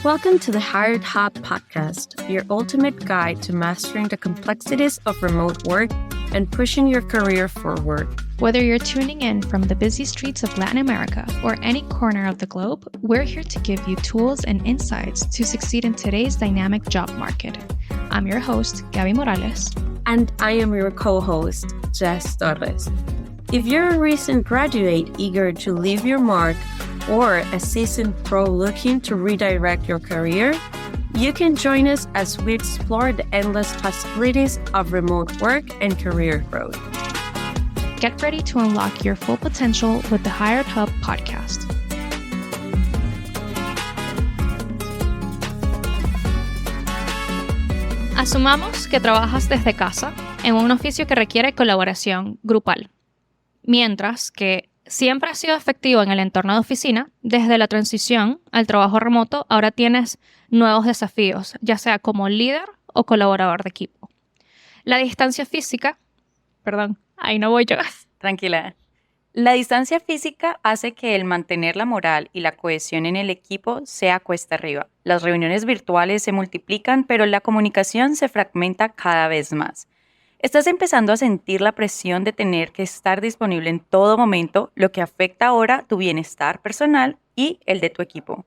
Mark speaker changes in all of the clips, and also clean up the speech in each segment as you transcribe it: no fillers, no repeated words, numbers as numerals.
Speaker 1: Welcome to the Hired Hub podcast, your ultimate guide to mastering the complexities of remote work and pushing your career forward.
Speaker 2: Whether you're tuning in from the busy streets of Latin America or any corner of the globe, we're here to give you tools and insights to succeed in today's dynamic job market. I'm your host, Gabby Morales.
Speaker 1: And I am your co-host, Jess Torres. If you're a recent graduate eager to leave your mark or a seasoned pro looking to redirect your career, you can join us as we explore the endless possibilities of remote work and career growth.
Speaker 2: Get ready to unlock your full potential with the Hired Hub podcast. Asumamos que trabajas desde casa en un oficio que requiere colaboración grupal, mientras que siempre has sido efectivo en el entorno de oficina. Desde la transición al trabajo remoto, ahora tienes nuevos desafíos, ya sea como líder o colaborador de equipo. La distancia física, ahí no voy yo.
Speaker 3: Tranquila. La distancia física hace que el mantener la moral y la cohesión en el equipo sea cuesta arriba. Las reuniones virtuales se multiplican, pero la comunicación se fragmenta cada vez más. Estás empezando a sentir la presión de tener que estar disponible en todo momento, lo que afecta ahora tu bienestar personal y el de tu equipo.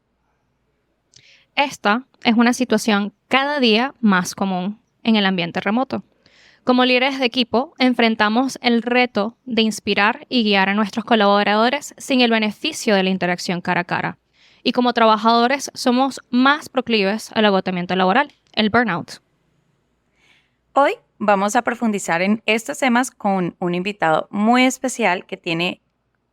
Speaker 2: Esta es una situación cada día más común en el ambiente remoto. Como líderes de equipo, enfrentamos el reto de inspirar y guiar a nuestros colaboradores sin el beneficio de la interacción cara a cara. Y como trabajadores, somos más proclives al agotamiento laboral, el burnout.
Speaker 3: Hoy vamos a profundizar en estos temas con un invitado muy especial que tiene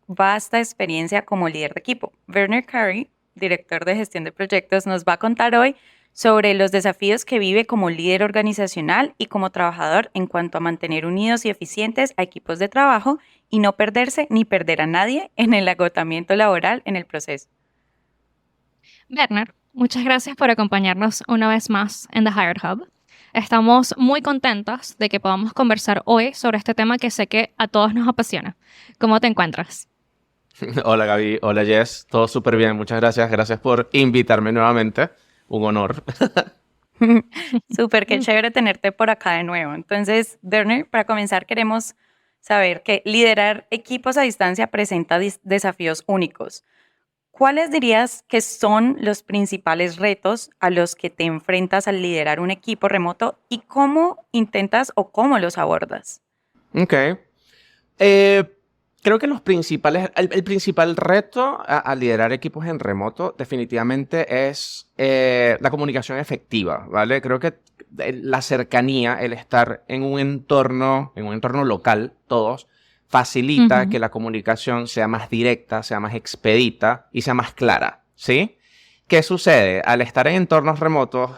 Speaker 3: vasta experiencia como líder de equipo. Werner Curry, director de gestión de proyectos, nos va a contar hoy sobre los desafíos que vive como líder organizacional y como trabajador en cuanto a mantener unidos y eficientes a equipos de trabajo y no perderse ni perder a nadie en el agotamiento laboral en el proceso.
Speaker 2: Werner, muchas gracias por acompañarnos una vez más en The Hired Hub. Estamos muy contentos de que podamos conversar hoy sobre este tema que sé que a todos nos apasiona. ¿Cómo te encuentras?
Speaker 4: Hola Gaby, hola Jess, todo súper bien, muchas gracias. Gracias por invitarme nuevamente, un honor.
Speaker 3: Súper, qué chévere tenerte por acá de nuevo. Entonces, Werner, para comenzar queremos saber que liderar equipos a distancia presenta desafíos únicos. ¿Cuáles dirías que son los principales retos a los que te enfrentas al liderar un equipo remoto y cómo intentas o cómo los abordas?
Speaker 4: Ok. Creo que el principal reto a liderar equipos en remoto definitivamente es la comunicación efectiva, ¿vale? Creo que la cercanía, el estar en un entorno local, todos, facilita que la comunicación sea más directa, sea más expedita y sea más clara, ¿sí? ¿Qué sucede? Al estar en entornos remotos,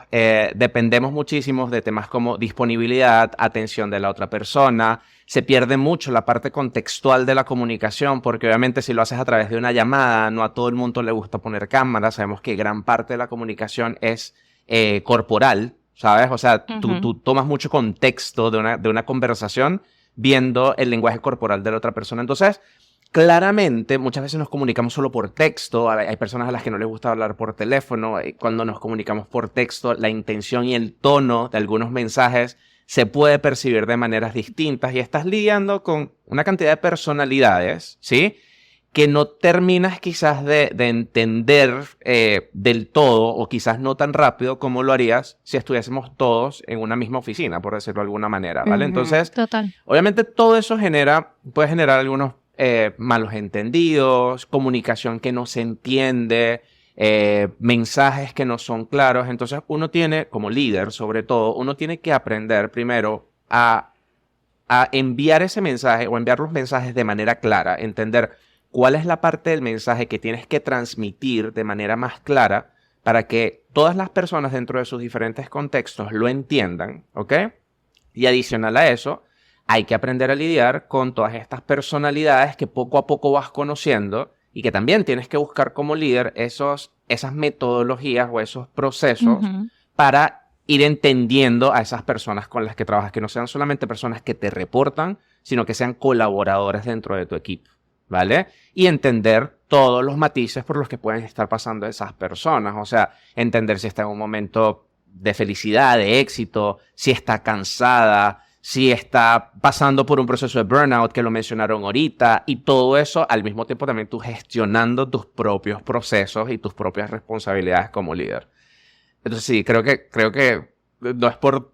Speaker 4: dependemos muchísimo de temas como disponibilidad, atención de la otra persona. Se pierde mucho la parte contextual de la comunicación, porque obviamente si lo haces a través de una llamada, no a todo el mundo le gusta poner cámara. Sabemos que gran parte de la comunicación es corporal, ¿sabes? O sea, tú tomas mucho contexto de una conversación viendo el lenguaje corporal de la otra persona. Entonces, claramente, muchas veces nos comunicamos solo por texto. Hay personas a las que no les gusta hablar por teléfono. Cuando nos comunicamos por texto, la intención y el tono de algunos mensajes se puede percibir de maneras distintas y estás lidiando con una cantidad de personalidades, ¿sí? Que no terminas quizás de entender del todo o quizás no tan rápido como lo harías si estuviésemos todos en una misma oficina, por decirlo de alguna manera, ¿vale? Entonces,
Speaker 2: Total.
Speaker 4: Obviamente todo eso puede generar algunos malos entendidos, comunicación que no se entiende, mensajes que no son claros. Entonces uno tiene, como líder sobre todo, uno tiene que aprender primero a enviar ese mensaje o enviar los mensajes de manera clara, entender cuál es la parte del mensaje que tienes que transmitir de manera más clara para que todas las personas dentro de sus diferentes contextos lo entiendan, ¿ok? Y adicional a eso, hay que aprender a lidiar con todas estas personalidades que poco a poco vas conociendo y que también tienes que buscar como líder esas metodologías o esos procesos para ir entendiendo a esas personas con las que trabajas, que no sean solamente personas que te reportan, sino que sean colaboradores dentro de tu equipo, ¿vale? Y entender todos los matices por los que pueden estar pasando esas personas. O sea, entender si está en un momento de felicidad, de éxito, si está cansada, si está pasando por un proceso de burnout, que lo mencionaron ahorita, y todo eso al mismo tiempo también tú gestionando tus propios procesos y tus propias responsabilidades como líder. Entonces sí, creo que no es por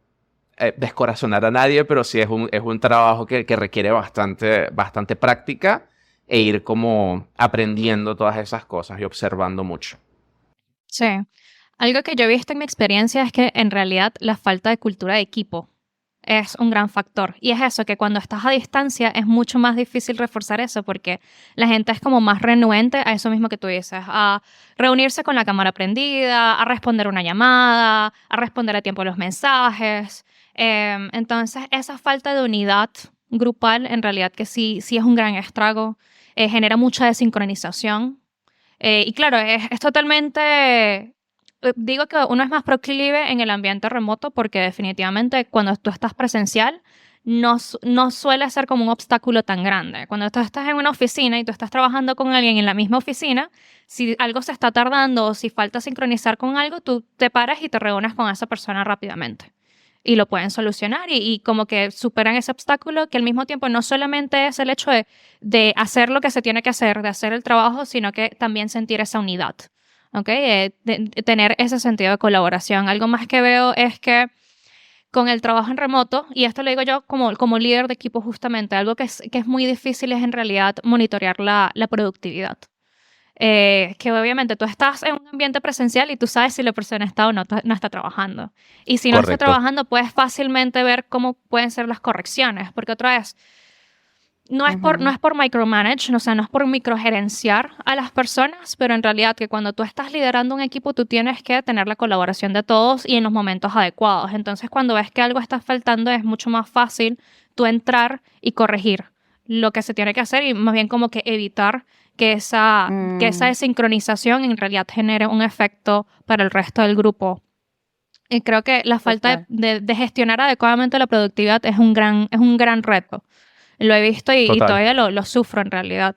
Speaker 4: descorazonar a nadie, pero sí es un trabajo que requiere bastante práctica e ir como aprendiendo todas esas cosas y observando mucho.
Speaker 2: Sí. Algo que yo he visto en mi experiencia es que en realidad la falta de cultura de equipo es un gran factor. Y es eso, que cuando estás a distancia es mucho más difícil reforzar eso porque la gente es como más renuente a eso mismo que tú dices, a reunirse con la cámara prendida, a responder una llamada, a responder a tiempo los mensajes. Entonces, esa falta de unidad grupal en realidad que sí es un gran estrago, genera mucha desincronización. Y claro, es totalmente... Digo que uno es más proclive en el ambiente remoto porque definitivamente cuando tú estás presencial no suele ser como un obstáculo tan grande. Cuando tú estás en una oficina y tú estás trabajando con alguien en la misma oficina, si algo se está tardando o si falta sincronizar con algo, tú te paras y te reúnes con esa persona rápidamente. Y lo pueden solucionar y como que superan ese obstáculo que al mismo tiempo no solamente es el hecho de hacer lo que se tiene que hacer, de hacer el trabajo, sino que también sentir esa unidad. ¿Okay? Tener ese sentido de colaboración. Algo más que veo es que con el trabajo en remoto, y esto lo digo yo como líder de equipo justamente, algo que es muy difícil es en realidad monitorear la productividad. Que obviamente tú estás en un ambiente presencial y tú sabes si la persona está o no está trabajando. Y si no está trabajando, puedes fácilmente ver cómo pueden ser las correcciones, porque otra vez, no es por micromanage, o sea, no es por microgerenciar a las personas, pero en realidad que cuando tú estás liderando un equipo, tú tienes que tener la colaboración de todos y en los momentos adecuados. Entonces, cuando ves que algo está faltando, es mucho más fácil tú entrar y corregir lo que se tiene que hacer y más bien como que evitar que esa desincronización en realidad genere un efecto para el resto del grupo. Y creo que la falta de gestionar adecuadamente la productividad es un gran reto. Lo he visto y todavía lo sufro en realidad.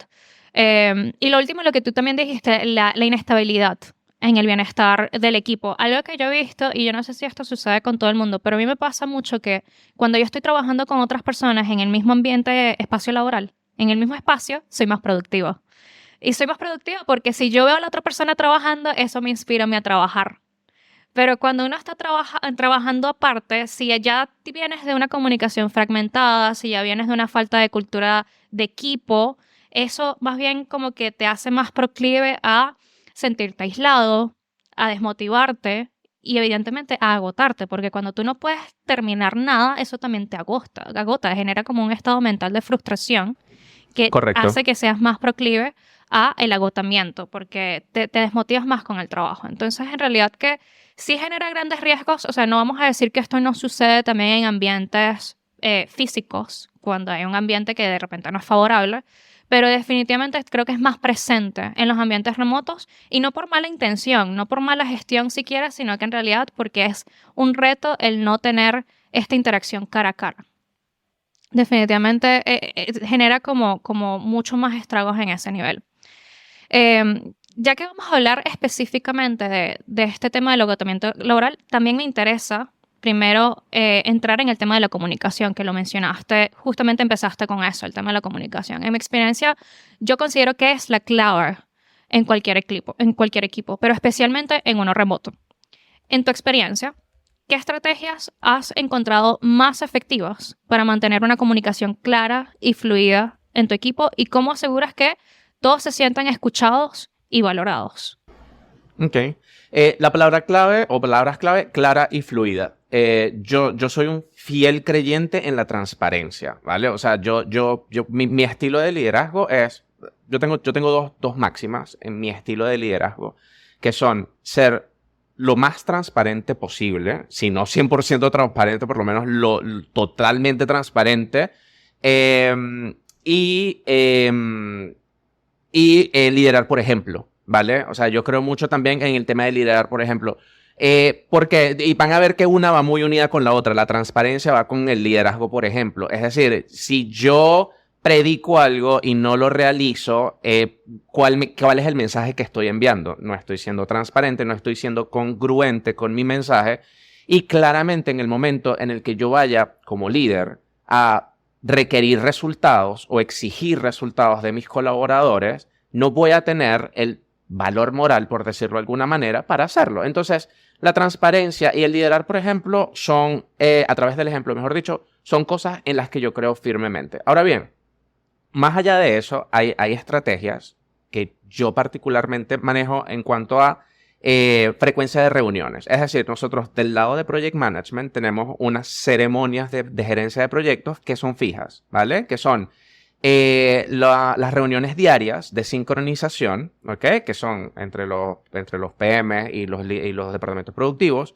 Speaker 2: Y lo último, lo que tú también dijiste, la inestabilidad en el bienestar del equipo. Algo que yo he visto, y yo no sé si esto sucede con todo el mundo, pero a mí me pasa mucho que cuando yo estoy trabajando con otras personas en el mismo ambiente, espacio laboral, en el mismo espacio, soy más productiva. Y soy más productiva porque si yo veo a la otra persona trabajando, eso me inspira a mí a trabajar. Pero cuando uno está trabajando aparte, si ya vienes de una comunicación fragmentada, si ya vienes de una falta de cultura de equipo, eso más bien como que te hace más proclive a sentirte aislado, a desmotivarte y evidentemente a agotarte, porque cuando tú no puedes terminar nada, eso también te agota, genera como un estado mental de frustración que hace que seas más proclive a el agotamiento, porque te desmotivas más con el trabajo. Entonces, en realidad que sí genera grandes riesgos, o sea, no vamos a decir que esto no sucede también en ambientes físicos, cuando hay un ambiente que de repente no es favorable, pero definitivamente creo que es más presente en los ambientes remotos y no por mala intención, no por mala gestión siquiera, sino que en realidad porque es un reto el no tener esta interacción cara a cara. Definitivamente genera como mucho más estragos en ese nivel. Ya que vamos a hablar específicamente de este tema del agotamiento laboral, también me interesa primero entrar en el tema de la comunicación, que lo mencionaste, justamente empezaste con eso, el tema de la comunicación. En mi experiencia, yo considero que es la clave en cualquier equipo, pero especialmente en uno remoto. En tu experiencia, ¿qué estrategias has encontrado más efectivas para mantener una comunicación clara y fluida en tu equipo y cómo aseguras que todos se sientan escuchados y valorados?
Speaker 4: Ok. La palabra clave o palabras clave, clara y fluida. Yo soy un fiel creyente en la transparencia, ¿vale? O sea, mi estilo de liderazgo es... Yo tengo dos máximas en mi estilo de liderazgo, que son ser lo más transparente posible, si no 100% transparente, por lo menos lo totalmente transparente, y liderar por ejemplo, ¿vale? O sea, yo creo mucho también en el tema de liderar por ejemplo, porque, y van a ver que una va muy unida con la otra, la transparencia va con el liderazgo por ejemplo, es decir, si yo predico algo y no lo realizo, ¿cuál es el mensaje que estoy enviando? No estoy siendo transparente, no estoy siendo congruente con mi mensaje. Y claramente en el momento en el que yo vaya como líder a requerir resultados o exigir resultados de mis colaboradores, no voy a tener el valor moral, por decirlo de alguna manera, para hacerlo. Entonces, la transparencia y el liderar, por ejemplo, son, a través del ejemplo, mejor dicho, son cosas en las que yo creo firmemente. Ahora bien, más allá de eso, hay estrategias que yo particularmente manejo en cuanto a frecuencia de reuniones. Es decir, nosotros del lado de Project Management tenemos unas ceremonias de gerencia de proyectos que son fijas, ¿vale? Que son las reuniones diarias de sincronización, ¿ok? Que son entre los PM y los departamentos productivos.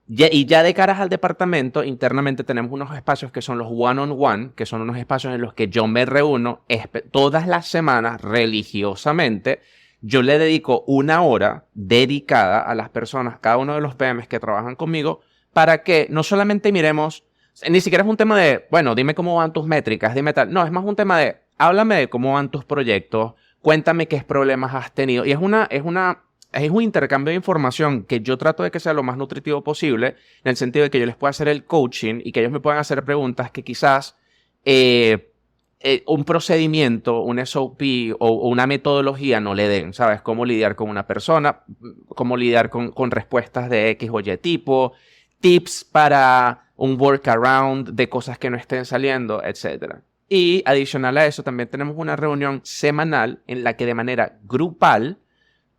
Speaker 4: Y ya de caras al departamento, internamente tenemos unos espacios que son los one-on-one, que son unos espacios en los que yo me reúno todas las semanas religiosamente. Yo le dedico 1 hora dedicada a las personas, cada uno de los PMs que trabajan conmigo, para que no solamente miremos, ni siquiera es un tema de, bueno, dime cómo van tus métricas, dime tal. No, es más un tema de, háblame de cómo van tus proyectos, cuéntame qué problemas has tenido. Y es un intercambio de información que yo trato de que sea lo más nutritivo posible, en el sentido de que yo les pueda hacer el coaching y que ellos me puedan hacer preguntas que quizás un procedimiento, un SOP o una metodología no le den, ¿sabes? Cómo lidiar con una persona, cómo lidiar con respuestas de X o Y tipo, tips para un workaround de cosas que no estén saliendo, etc. Y adicional a eso, también tenemos una reunión semanal en la que de manera grupal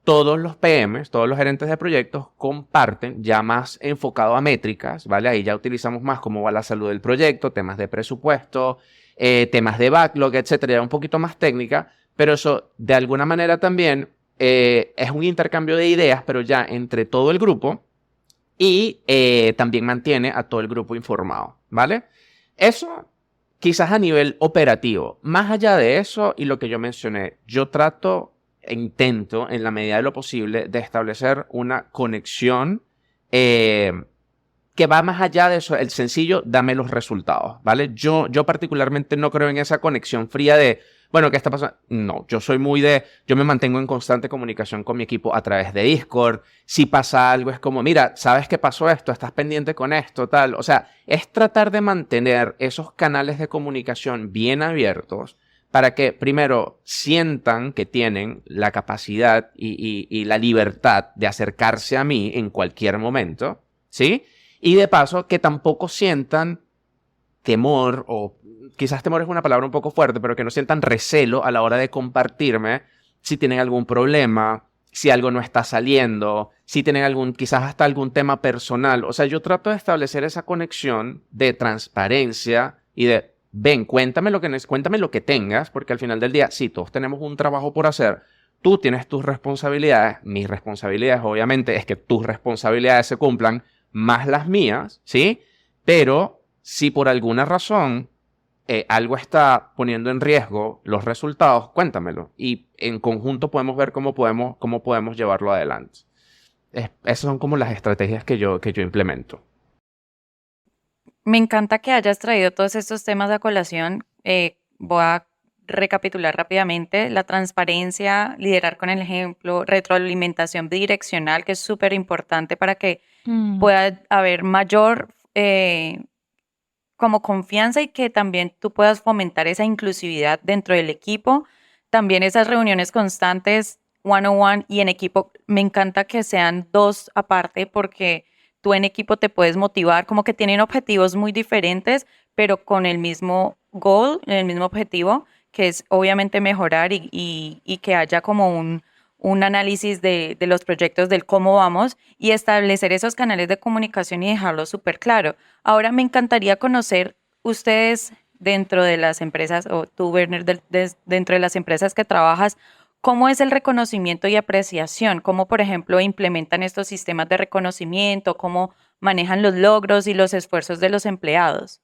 Speaker 4: todos los PMs, todos los gerentes de proyectos comparten ya más enfocado a métricas, ¿vale? Ahí ya utilizamos más cómo va la salud del proyecto, temas de presupuesto, temas de backlog, etcétera, ya un poquito más técnica, pero eso de alguna manera también es un intercambio de ideas, pero ya entre todo el grupo y también mantiene a todo el grupo informado, ¿vale? Eso quizás a nivel operativo. Más allá de eso y lo que yo mencioné, yo intento en la medida de lo posible de establecer una conexión que va más allá de eso, el sencillo, dame los resultados, ¿vale? Yo particularmente no creo en esa conexión fría de, bueno, ¿qué está pasando? No, yo me mantengo en constante comunicación con mi equipo a través de Discord. Si pasa algo es como, mira, ¿sabes qué pasó esto? ¿Estás pendiente con esto? Tal. O sea, es tratar de mantener esos canales de comunicación bien abiertos para que, primero, sientan que tienen la capacidad y la libertad de acercarse a mí en cualquier momento, ¿sí? Y de paso, que tampoco sientan temor, o quizás temor es una palabra un poco fuerte, pero que no sientan recelo a la hora de compartirme si tienen algún problema, si algo no está saliendo, si tienen quizás hasta algún tema personal. O sea, yo trato de establecer esa conexión de transparencia y de, ven, cuéntame lo que tengas, porque al final del día, sí, todos tenemos un trabajo por hacer. Tú tienes tus responsabilidades, mis responsabilidades, obviamente, es que tus responsabilidades se cumplan, más las mías, ¿sí? Pero si por alguna razón algo está poniendo en riesgo los resultados, cuéntamelo. Y en conjunto podemos ver cómo podemos llevarlo adelante. Esas son como las estrategias que yo implemento.
Speaker 3: Me encanta que hayas traído todos estos temas a colación. Voy a recapitular rápidamente. La transparencia, liderar con el ejemplo, retroalimentación bidireccional, que es súper importante para que pueda haber mayor como confianza y que también tú puedas fomentar esa inclusividad dentro del equipo. También esas reuniones constantes, one-on-one y en equipo. Me encanta que sean 2 aparte porque tú en equipo te puedes motivar, como que tienen objetivos muy diferentes, pero con el mismo goal, el mismo objetivo, que es obviamente mejorar y que haya como un análisis de los proyectos, del cómo vamos y establecer esos canales de comunicación y dejarlo súper claro. Ahora me encantaría conocer ustedes dentro de las empresas, o tú, Werner, dentro de las empresas que trabajas, ¿cómo es el reconocimiento y apreciación? ¿Cómo, por ejemplo, implementan estos sistemas de reconocimiento? ¿Cómo manejan los logros y los esfuerzos de los empleados?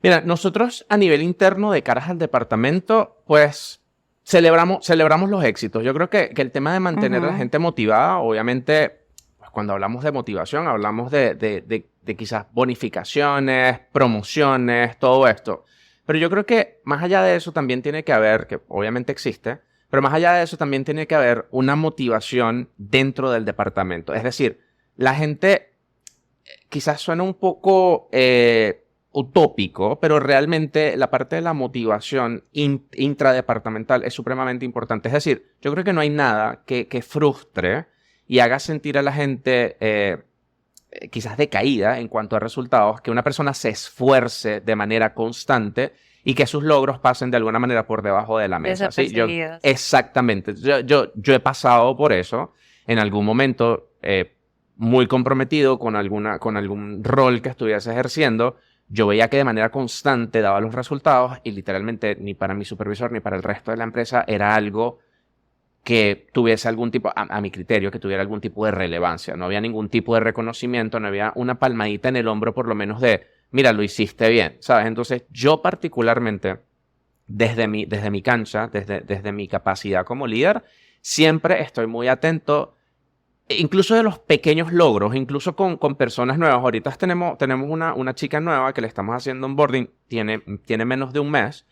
Speaker 4: Mira, nosotros a nivel interno de caras al departamento, pues celebramos los éxitos. Yo creo que el tema de mantener a la gente motivada, obviamente, pues cuando hablamos de motivación, hablamos de quizás bonificaciones, promociones, todo esto. Pero yo creo que más allá de eso también tiene que haber, que obviamente existe, pero más allá de eso también tiene que haber una motivación dentro del departamento. Es decir, la gente quizás suena un poco utópico, pero realmente la parte de la motivación intradepartamental es supremamente importante. Es decir, yo creo que no hay nada que frustre y haga sentir a la gente quizás decaída en cuanto a resultados, que una persona se esfuerce de manera constante y que sus logros pasen de alguna manera por debajo de la mesa. ¿Sí? Exactamente. Yo he pasado por eso en algún momento, muy comprometido con algún rol que estuviese ejerciendo. Yo veía que de manera constante daba los resultados y literalmente ni para mi supervisor ni para el resto de la empresa era algo que tuviese algún tipo, a mi criterio, que tuviera algún tipo de relevancia. No había ningún tipo de reconocimiento, no había una palmadita en el hombro por lo menos de, mira, lo hiciste bien, ¿sabes? Entonces yo particularmente, desde mi cancha, desde mi capacidad como líder, siempre estoy muy atento, incluso de los pequeños logros, incluso con personas nuevas. Ahorita tenemos una chica nueva que le estamos haciendo onboarding, tiene menos de un mes.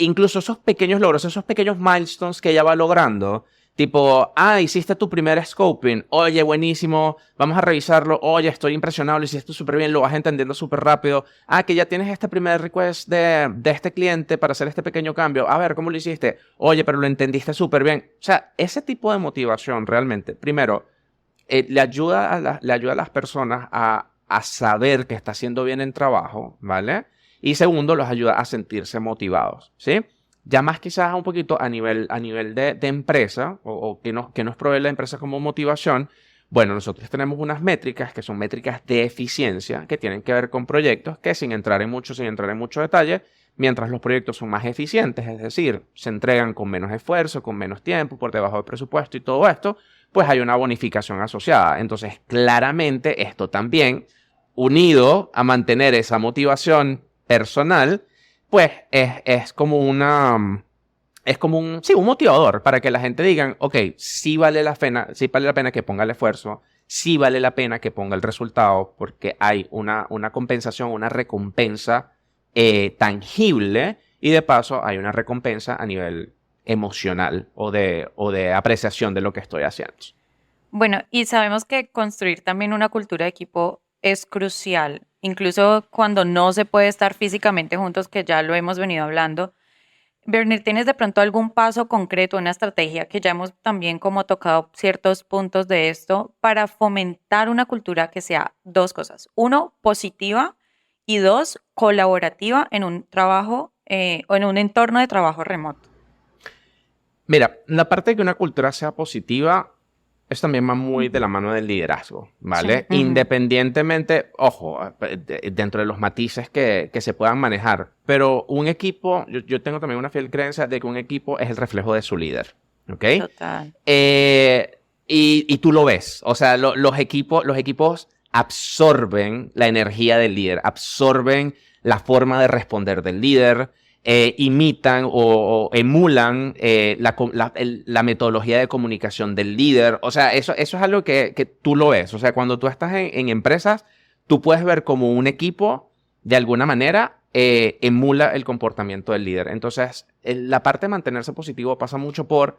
Speaker 4: Incluso esos pequeños logros, esos pequeños milestones que ella va logrando, tipo, hiciste tu primer scoping, oye, buenísimo, vamos a revisarlo, oye, estoy impresionado, lo hiciste súper bien, lo vas entendiendo súper rápido, que ya tienes este primer request de este cliente para hacer este pequeño cambio, a ver, ¿cómo lo hiciste? Oye, pero lo entendiste súper bien. O sea, ese tipo de motivación realmente, primero, le ayuda a las personas a saber que está haciendo bien el trabajo, ¿vale? Y segundo, los ayuda a sentirse motivados, ¿sí? Ya más quizás un poquito a nivel de empresa, o que nos provee la empresa como motivación. Bueno, nosotros tenemos unas métricas que son métricas de eficiencia que tienen que ver con proyectos que sin entrar en mucho detalle, mientras los proyectos son más eficientes, es decir, se entregan con menos esfuerzo, con menos tiempo, por debajo del presupuesto y todo esto, pues hay una bonificación asociada. Entonces, claramente esto también, unido a mantener esa motivación personal, pues es como un motivador para que la gente diga, ok, sí vale la pena que ponga el esfuerzo, sí vale la pena que ponga el resultado, porque hay una compensación, una recompensa tangible, y de paso hay una recompensa a nivel emocional o de apreciación de lo que estoy haciendo.
Speaker 3: Bueno, y sabemos que construir también una cultura de equipo es crucial, incluso cuando no se puede estar físicamente juntos, que ya lo hemos venido hablando. Werner, ¿tienes de pronto algún paso concreto, una estrategia que ya hemos también como tocado ciertos puntos de esto para fomentar una cultura que sea dos cosas? Uno, positiva, y dos, colaborativa en un trabajo o en un entorno de trabajo remoto.
Speaker 4: Mira, la parte de que una cultura sea positiva es también va muy de la mano del liderazgo, ¿vale? Sí. Independientemente, ojo, dentro de los matices que se puedan manejar, pero un equipo, yo tengo también una fiel creencia de que un equipo es el reflejo de su líder, ¿ok?
Speaker 3: Total.
Speaker 4: Y tú lo ves, o sea, los equipos absorben la energía del líder, absorben la forma de responder del líder, imitan o emulan la metodología de comunicación del líder. O sea, eso es algo que tú lo ves. O sea, cuando tú estás en empresas, tú puedes ver como un equipo, de alguna manera, emula el comportamiento del líder. Entonces, la parte de mantenerse positivo pasa mucho por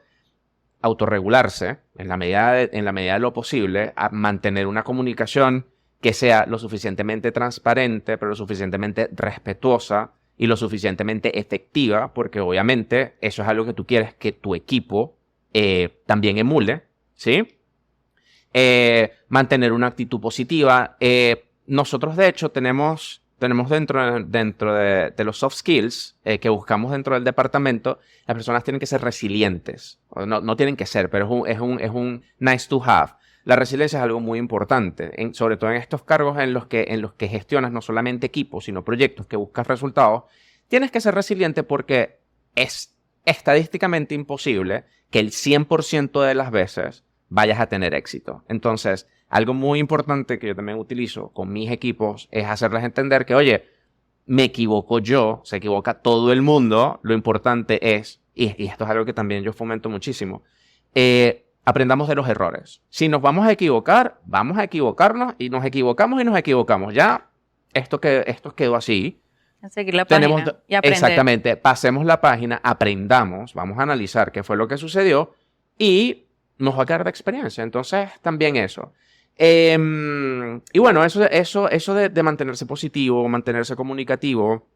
Speaker 4: autorregularse, en la medida de lo posible, a mantener una comunicación que sea lo suficientemente transparente, pero lo suficientemente respetuosa, y lo suficientemente efectiva, porque obviamente eso es algo que tú quieres que tu equipo también emule, ¿sí? Mantener una actitud positiva. Nosotros, de hecho, tenemos dentro de los soft skills que buscamos dentro del departamento, las personas tienen que ser resilientes. No tienen que ser, pero es un nice to have. La resiliencia es algo muy importante, sobre todo en estos cargos en los que gestionas no solamente equipos, sino proyectos que buscas resultados. Tienes que ser resiliente porque es estadísticamente imposible que el 100% de las veces vayas a tener éxito. Entonces, algo muy importante que yo también utilizo con mis equipos es hacerles entender que, oye, me equivoco yo, se equivoca todo el mundo. Lo importante es, y esto es algo que también yo fomento muchísimo, aprendamos de los errores. Si nos vamos a equivocar, vamos a equivocarnos y nos equivocamos. Ya, esto quedó así.
Speaker 3: Seguir la página y aprender.
Speaker 4: Exactamente, pasemos la página, aprendamos, vamos a analizar qué fue lo que sucedió y nos va a quedar de experiencia. Entonces, también eso. Y bueno, eso de mantenerse positivo, mantenerse comunicativo,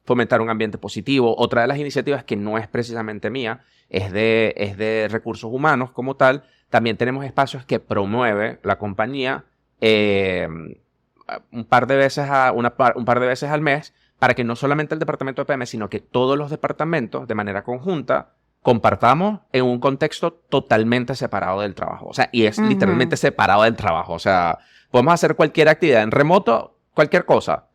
Speaker 4: fomentar un ambiente positivo. Otra de las iniciativas que no es precisamente mía, es de recursos humanos como tal. También tenemos espacios que promueve la compañía un par de veces al mes, para que no solamente el departamento de PM, sino que todos los departamentos de manera conjunta compartamos en un contexto totalmente separado del trabajo. O sea, y es literalmente separado del trabajo. O sea, podemos hacer cualquier actividad en remoto, cualquier cosa.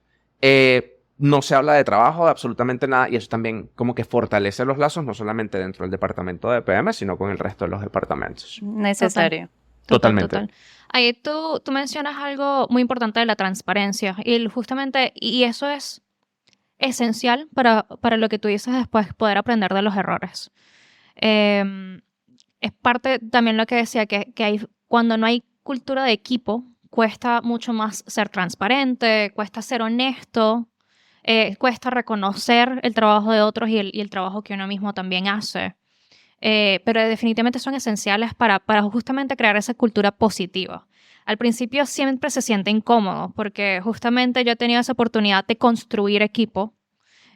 Speaker 4: No se habla de trabajo, de absolutamente nada, y eso también como que fortalece los lazos, no solamente dentro del departamento de PM, sino con el resto de los departamentos.
Speaker 3: Necesario.
Speaker 4: Totalmente.
Speaker 2: Total. Ahí tú mencionas algo muy importante de la transparencia, y justamente, y eso es esencial para lo que tú dices después, poder aprender de los errores. Es parte también lo que decía, que cuando no hay cultura de equipo, cuesta mucho más ser transparente, cuesta ser honesto, cuesta reconocer el trabajo de otros y el trabajo que uno mismo también hace. Pero definitivamente son esenciales para justamente crear esa cultura positiva. Al principio siempre se siente incómodo porque justamente yo he tenido esa oportunidad de construir equipo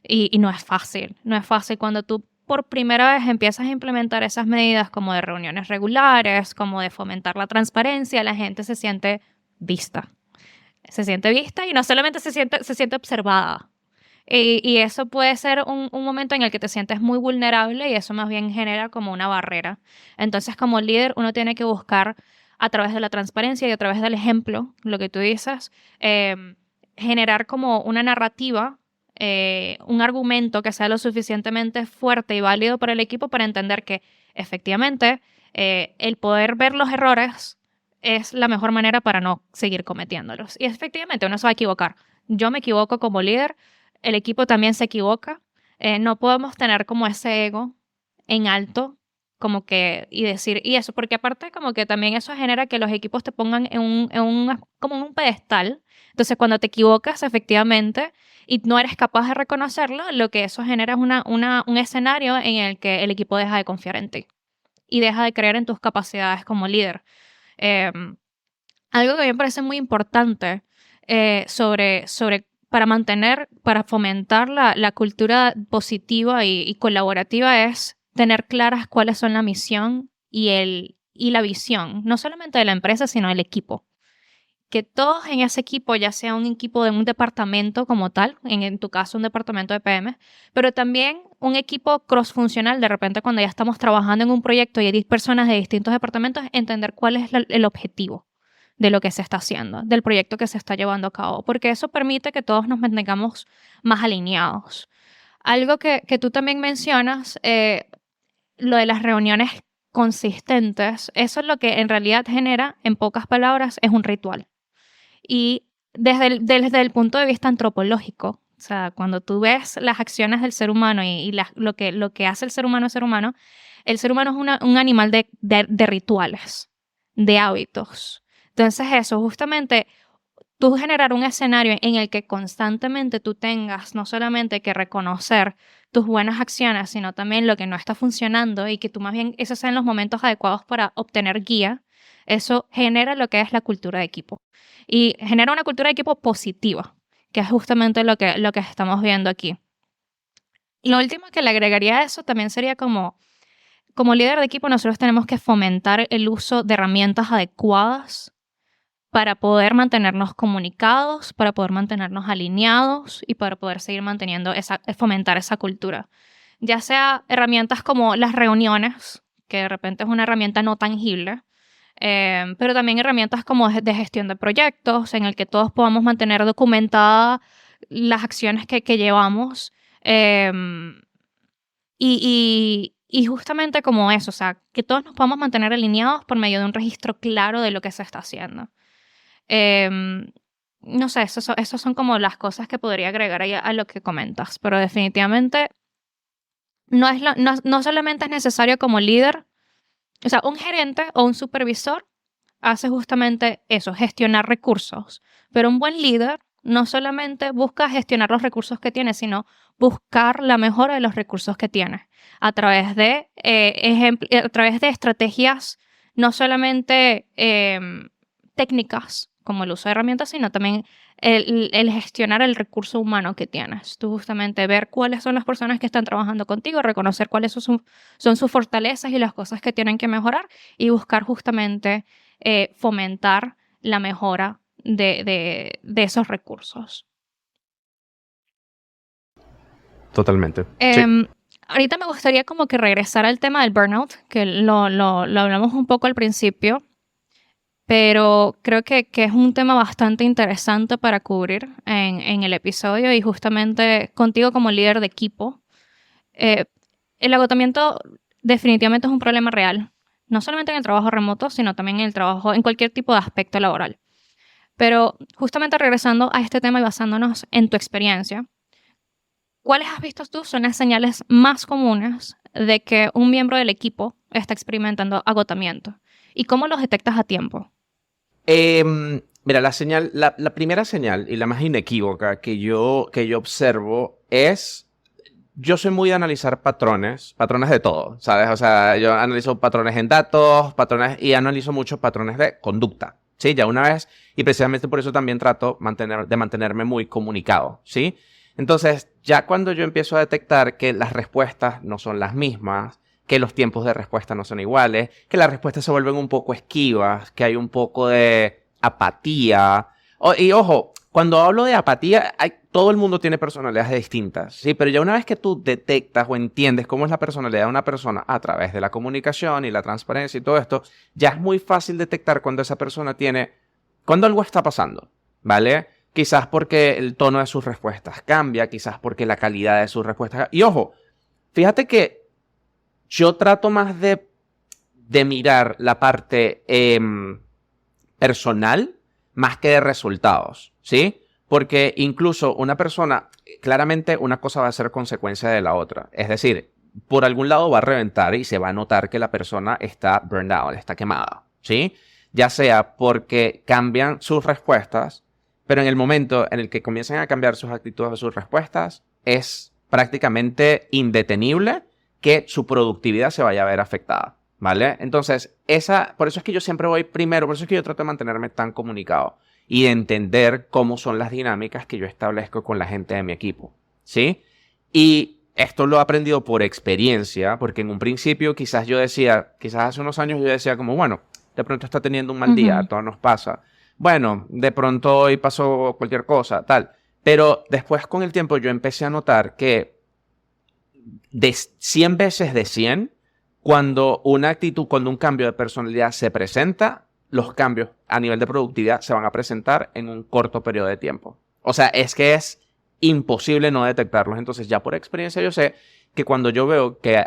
Speaker 2: y no es fácil. No es fácil cuando tú por primera vez empiezas a implementar esas medidas como de reuniones regulares, como de fomentar la transparencia, la gente se siente vista. Se siente vista y no solamente se siente observada. Y eso puede ser un momento en el que te sientes muy vulnerable y eso más bien genera como una barrera. Entonces, como líder, uno tiene que buscar a través de la transparencia y a través del ejemplo, lo que tú dices, generar como una narrativa, un argumento que sea lo suficientemente fuerte y válido para el equipo para entender que efectivamente el poder ver los errores es la mejor manera para no seguir cometiéndolos. Y efectivamente uno se va a equivocar. Yo me equivoco como líder, el equipo también se equivoca. No podemos tener como ese ego en alto como que y decir y eso, porque aparte como que también eso genera que los equipos te pongan como en un pedestal. Entonces cuando te equivocas efectivamente y no eres capaz de reconocerlo, lo que eso genera es un escenario en el que el equipo deja de confiar en ti y deja de creer en tus capacidades como líder. Algo que a mí me parece muy importante para fomentar la cultura positiva y colaborativa es tener claras cuáles son la misión y la visión, no solamente de la empresa, sino del equipo. Que todos en ese equipo, ya sea un equipo de un departamento como tal, en tu caso un departamento de PM, pero también un equipo cross-funcional, de repente cuando ya estamos trabajando en un proyecto y hay 10 personas de distintos departamentos, entender cuál es el objetivo de lo que se está haciendo, del proyecto que se está llevando a cabo, porque eso permite que todos nos mantengamos más alineados. Algo que tú también mencionas, lo de las reuniones consistentes, eso es lo que en realidad genera, en pocas palabras, es un ritual. Y desde el punto de vista antropológico, o sea, cuando tú ves las acciones del ser humano y lo que hace el ser humano, es un animal de rituales, de hábitos. Entonces eso, justamente, tú generar un escenario en el que constantemente tú tengas no solamente que reconocer tus buenas acciones, sino también lo que no está funcionando y que tú más bien esos sean los momentos adecuados para obtener guía, eso genera lo que es la cultura de equipo. Y genera una cultura de equipo positiva, que es justamente lo que estamos viendo aquí. Lo último que le agregaría a eso también sería como líder de equipo nosotros tenemos que fomentar el uso de herramientas adecuadas para poder mantenernos comunicados, para poder mantenernos alineados y para poder seguir fomentar esa cultura. Ya sea herramientas como las reuniones, que de repente es una herramienta no tangible, pero también herramientas como de gestión de proyectos, en el que todos podamos mantener documentadas las acciones que llevamos. Y justamente como eso, o sea, que todos nos podamos mantener alineados por medio de un registro claro de lo que se está haciendo. No sé, esas son como las cosas que podría agregar ahí a lo que comentas, pero definitivamente no solamente es necesario como líder, o sea, un gerente o un supervisor hace justamente eso, gestionar recursos, pero un buen líder no solamente busca gestionar los recursos que tienes, sino buscar la mejora de los recursos que tienes a través de, a través de estrategias no solamente técnicas, como el uso de herramientas, sino también el gestionar el recurso humano que tienes. Tú justamente ver cuáles son las personas que están trabajando contigo, reconocer cuáles son sus fortalezas y las cosas que tienen que mejorar y buscar justamente fomentar la mejora de esos recursos.
Speaker 4: Totalmente.
Speaker 2: Sí. Ahorita me gustaría como que regresar al tema del burnout, que lo hablamos un poco al principio, pero creo que es un tema bastante interesante para cubrir en el episodio y justamente contigo como líder de equipo. El agotamiento definitivamente es un problema real, no solamente en el trabajo remoto, sino también en el trabajo, en cualquier tipo de aspecto laboral. Pero justamente regresando a este tema y basándonos en tu experiencia, ¿cuáles has visto tú son las señales más comunes de que un miembro del equipo está experimentando agotamiento? ¿Y cómo los detectas a tiempo?
Speaker 4: Mira, la primera señal y la más inequívoca que yo observo es, yo soy muy de analizar patrones de todo, ¿sabes? O sea, yo analizo patrones en datos, y analizo muchos patrones de conducta, ¿sí? Ya una vez, y precisamente por eso también trato de mantenerme muy comunicado, ¿sí? Entonces, ya cuando yo empiezo a detectar que las respuestas no son las mismas, que los tiempos de respuesta no son iguales, que las respuestas se vuelven un poco esquivas, que hay un poco de apatía. Y ojo, cuando hablo de apatía, todo el mundo tiene personalidades distintas, ¿sí? Pero ya una vez que tú detectas o entiendes cómo es la personalidad de una persona a través de la comunicación y la transparencia y todo esto, ya es muy fácil detectar cuando esa persona cuando algo está pasando, ¿vale? Quizás porque el tono de sus respuestas cambia, quizás porque la calidad de sus respuestas cambia. Y ojo, fíjate que yo trato más de mirar la parte personal más que de resultados, ¿sí? Porque incluso una persona, claramente una cosa va a ser consecuencia de la otra. Es decir, por algún lado va a reventar y se va a notar que la persona está burned out, está quemada, ¿sí? Ya sea porque cambian sus respuestas, pero en el momento en el que comiencen a cambiar sus actitudes o sus respuestas, es prácticamente indetenible que su productividad se vaya a ver afectada, ¿vale? Entonces, por eso es que yo siempre voy primero, por eso es que yo trato de mantenerme tan comunicado y de entender cómo son las dinámicas que yo establezco con la gente de mi equipo, ¿sí? Y esto lo he aprendido por experiencia, porque en un principio quizás hace unos años yo decía como, bueno, de pronto está teniendo un mal día, todo nos pasa. Bueno, de pronto hoy pasó cualquier cosa, tal. Pero después con el tiempo yo empecé a notar que de 100 veces de 100, cuando un cambio de personalidad se presenta, los cambios a nivel de productividad se van a presentar en un corto periodo de tiempo. O sea, es que es imposible no detectarlos. Entonces, ya por experiencia yo sé que cuando yo veo que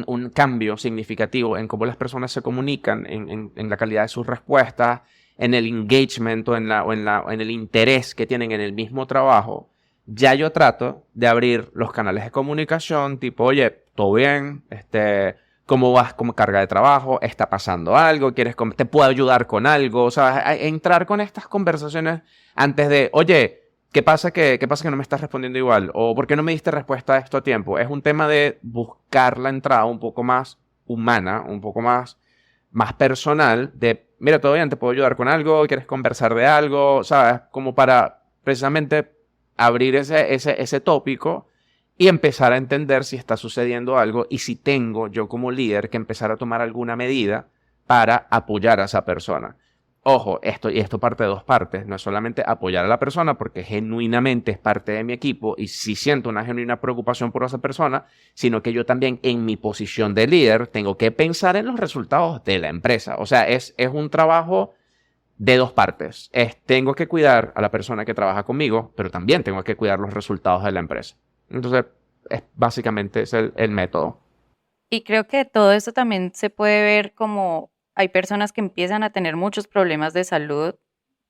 Speaker 4: un cambio significativo en cómo las personas se comunican, en la calidad de sus respuestas, en el engagement o en el interés que tienen en el mismo trabajo, ya yo trato de abrir los canales de comunicación, tipo, oye, ¿todo bien? ¿Cómo vas con carga de trabajo? ¿Está pasando algo? ¿Te puedo ayudar con algo? O sea, entrar con estas conversaciones antes de, oye, ¿qué pasa que no me estás respondiendo igual? ¿O por qué no me diste respuesta a esto a tiempo? Es un tema de buscar la entrada un poco más humana, un poco más personal, de, mira, ¿todo bien? ¿Te puedo ayudar con algo? ¿Quieres conversar de algo? ¿Sabes? Como para precisamente abrir ese tópico y empezar a entender si está sucediendo algo y si tengo yo como líder que empezar a tomar alguna medida para apoyar a esa persona. Ojo, esto parte de dos partes. No es solamente apoyar a la persona porque genuinamente es parte de mi equipo y sí siento una genuina preocupación por esa persona, sino que yo también en mi posición de líder tengo que pensar en los resultados de la empresa. O sea, es un trabajo de dos partes. Tengo que cuidar a la persona que trabaja conmigo, pero también tengo que cuidar los resultados de la empresa. Entonces, básicamente es el método.
Speaker 3: Y creo que todo esto también se puede ver como hay personas que empiezan a tener muchos problemas de salud,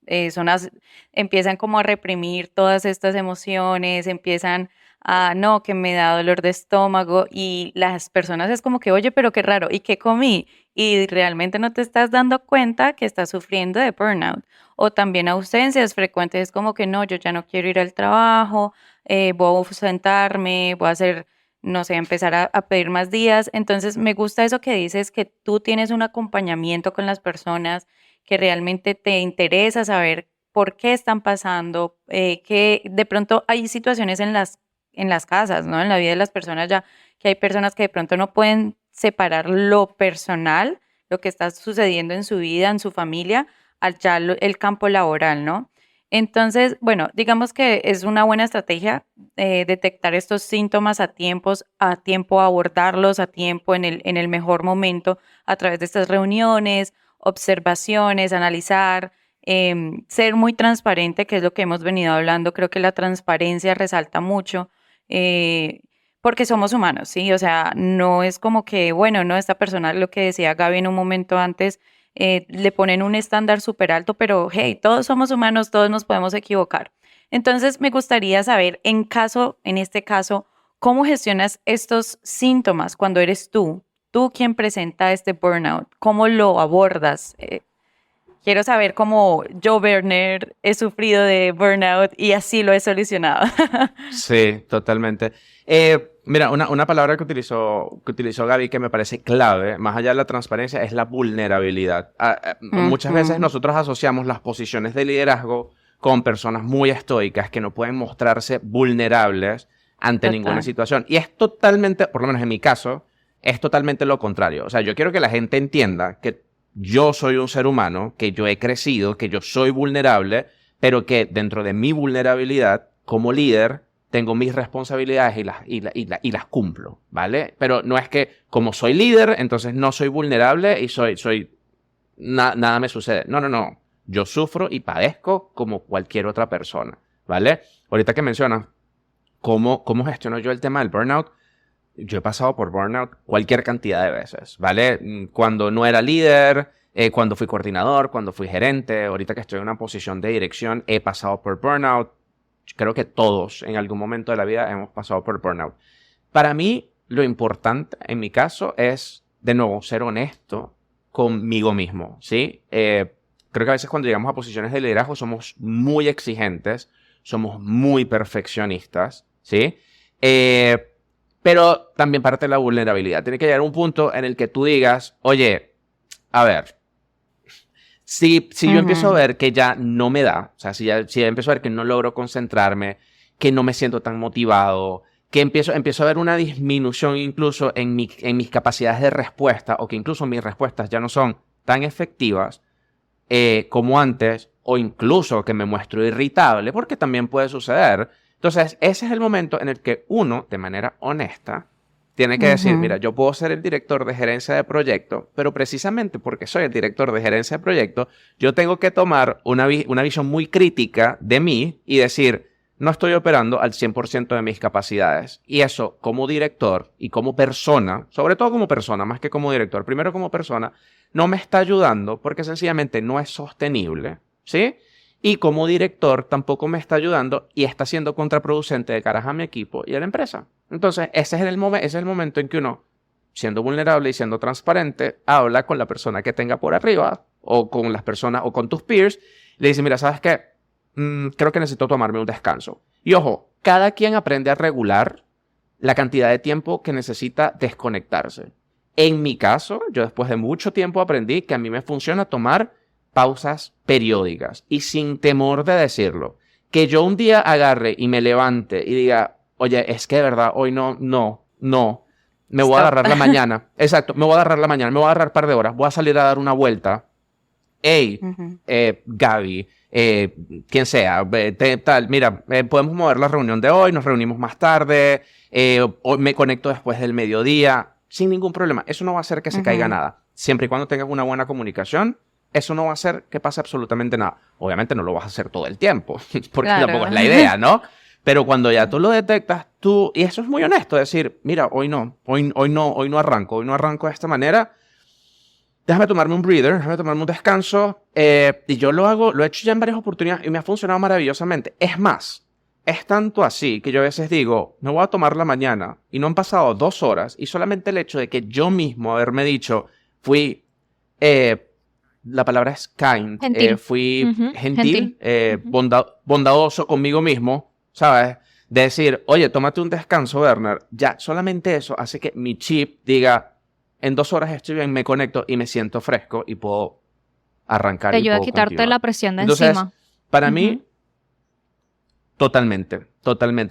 Speaker 3: empiezan como a reprimir todas estas emociones, empiezan a, no, que me da dolor de estómago y las personas es como que, oye, pero qué raro, ¿y qué comí? y realmente no te estás dando cuenta que estás sufriendo de burnout. O también ausencias frecuentes, como que no, yo ya no quiero ir al trabajo, voy a ausentarme, voy a hacer, no sé, empezar a pedir más días. Entonces, me gusta eso que dices, que tú tienes un acompañamiento con las personas, que realmente te interesa saber por qué están pasando, que de pronto hay situaciones en las casas, ¿no? En la vida de las personas ya, que hay personas que de pronto no pueden separar lo personal, lo que está sucediendo en su vida, en su familia, al ya el campo laboral, ¿no? Entonces, bueno, digamos que es una buena estrategia detectar estos síntomas a tiempo abordarlos a tiempo en el mejor momento a través de estas reuniones, observaciones, analizar, ser muy transparente, que es lo que hemos venido hablando. Creo que la transparencia resalta mucho. eh, Porque somos humanos, ¿sí? O sea, no es como que, bueno, no, esta persona, lo que decía Gaby en un momento antes, le ponen un estándar súper alto, pero hey, todos somos humanos, todos nos podemos equivocar. Entonces, me gustaría saber, en este caso, ¿cómo gestionas estos síntomas cuando eres tú quien presenta este burnout? ¿Cómo lo abordas? Quiero saber cómo yo, Werner, he sufrido de burnout y así lo he solucionado.
Speaker 4: Sí, totalmente. Mira, una palabra que utilizó Gaby que me parece clave, más allá de la transparencia, es la vulnerabilidad. Muchas veces
Speaker 3: Ujú.
Speaker 4: nosotros asociamos las posiciones de liderazgo con personas muy estoicas que no pueden mostrarse vulnerables ante ninguna
Speaker 3: Total.
Speaker 4: situación. Y es totalmente, por lo menos en mi caso, es totalmente lo contrario. O sea, yo quiero que la gente entienda que yo soy un ser humano, que yo he crecido, que yo soy vulnerable, pero que dentro de mi vulnerabilidad, como líder, tengo mis responsabilidades y las cumplo, ¿vale? Pero no es que como soy líder, entonces no soy vulnerable y nada me sucede. No, no, no. Yo sufro y padezco como cualquier otra persona, ¿vale? Ahorita que mencionas cómo gestiono yo el tema del burnout, yo he pasado por burnout cualquier cantidad de veces, ¿vale? Cuando no era líder, cuando fui coordinador, cuando fui gerente, ahorita que estoy en una posición de dirección, he pasado por burnout. Creo que todos en algún momento de la vida hemos pasado por burnout. Para mí, lo importante en mi caso es, de nuevo, ser honesto conmigo mismo, ¿sí? Creo que a veces cuando llegamos a posiciones de liderazgo somos muy exigentes, somos muy perfeccionistas, ¿sí? Pero también parte de la vulnerabilidad. Tiene que llegar un punto en el que tú digas, oye, a ver, si yo empiezo a
Speaker 3: Ujú.
Speaker 4: ver que ya no me da, o sea, si ya empiezo a ver que no logro concentrarme, que no me siento tan motivado, que empiezo a ver una disminución incluso en mis capacidades de respuesta, o que incluso mis respuestas ya no son tan efectivas como antes, o incluso que me muestro irritable, porque también puede suceder. Entonces, ese es el momento en el que uno, de manera honesta, tiene que decir, mira,
Speaker 3: Ujú.
Speaker 4: yo puedo ser el director de gerencia de proyecto, pero precisamente porque soy el director de gerencia de proyecto, yo tengo que tomar una visión muy crítica de mí y decir, no estoy operando al 100% de mis capacidades. Y eso, como director y como persona, sobre todo como persona, más que como director, primero como persona, no me está ayudando porque sencillamente no es sostenible, ¿sí? Y como director tampoco me está ayudando y está siendo contraproducente de cara a mi equipo y a la empresa. Entonces, ese es el momento en que uno, siendo vulnerable y siendo transparente, habla con la persona que tenga por arriba o con las personas o con tus peers, le dice, mira, ¿sabes qué? Creo que necesito tomarme un descanso. Y ojo, cada quien aprende a regular la cantidad de tiempo que necesita desconectarse. En mi caso, yo después de mucho tiempo aprendí que a mí me funciona tomar pausas periódicas y sin temor de decirlo. Que yo un día agarre y me levante y diga, oye, es que de verdad hoy no, me voy a
Speaker 3: Stop.
Speaker 4: agarrar la mañana. Exacto, me voy a agarrar la mañana, me voy a agarrar un par de horas, voy a salir a dar una vuelta. Hey,
Speaker 3: Ujú.
Speaker 4: Gaby, quien sea, tal, mira, podemos mover la reunión de hoy, nos reunimos más tarde, hoy me conecto después del mediodía, sin ningún problema. Eso no va a hacer que se caiga
Speaker 3: Ujú.
Speaker 4: nada. Siempre y cuando tengas una buena comunicación, eso no va a hacer que pase absolutamente nada. Obviamente no lo vas a hacer todo el tiempo, porque tampoco
Speaker 3: Claro.
Speaker 4: es la idea, ¿no? Pero cuando ya tú lo detectas, y eso es muy honesto, decir, mira, hoy no arranco de esta manera. Déjame tomarme un breather, déjame tomarme un descanso. Y yo lo he hecho ya en varias oportunidades y me ha funcionado maravillosamente. Es más, es tanto así que yo a veces digo, me voy a tomar la mañana y no han pasado 2 horas y solamente el hecho de que yo mismo haberme dicho, fui la palabra es kind.
Speaker 2: Gentil.
Speaker 4: Fui gentil,
Speaker 2: Gentil.
Speaker 4: bondadoso conmigo mismo, ¿sabes? De decir, oye, tómate un descanso, Werner. Ya, solamente eso hace que mi chip diga, en 2 horas estoy bien, me conecto y me siento fresco y puedo arrancar
Speaker 2: Te
Speaker 4: y
Speaker 2: ayuda a
Speaker 4: puedo
Speaker 2: quitarte
Speaker 4: continuar.
Speaker 2: la presión de
Speaker 4: Entonces,
Speaker 2: encima.
Speaker 4: para mí, totalmente.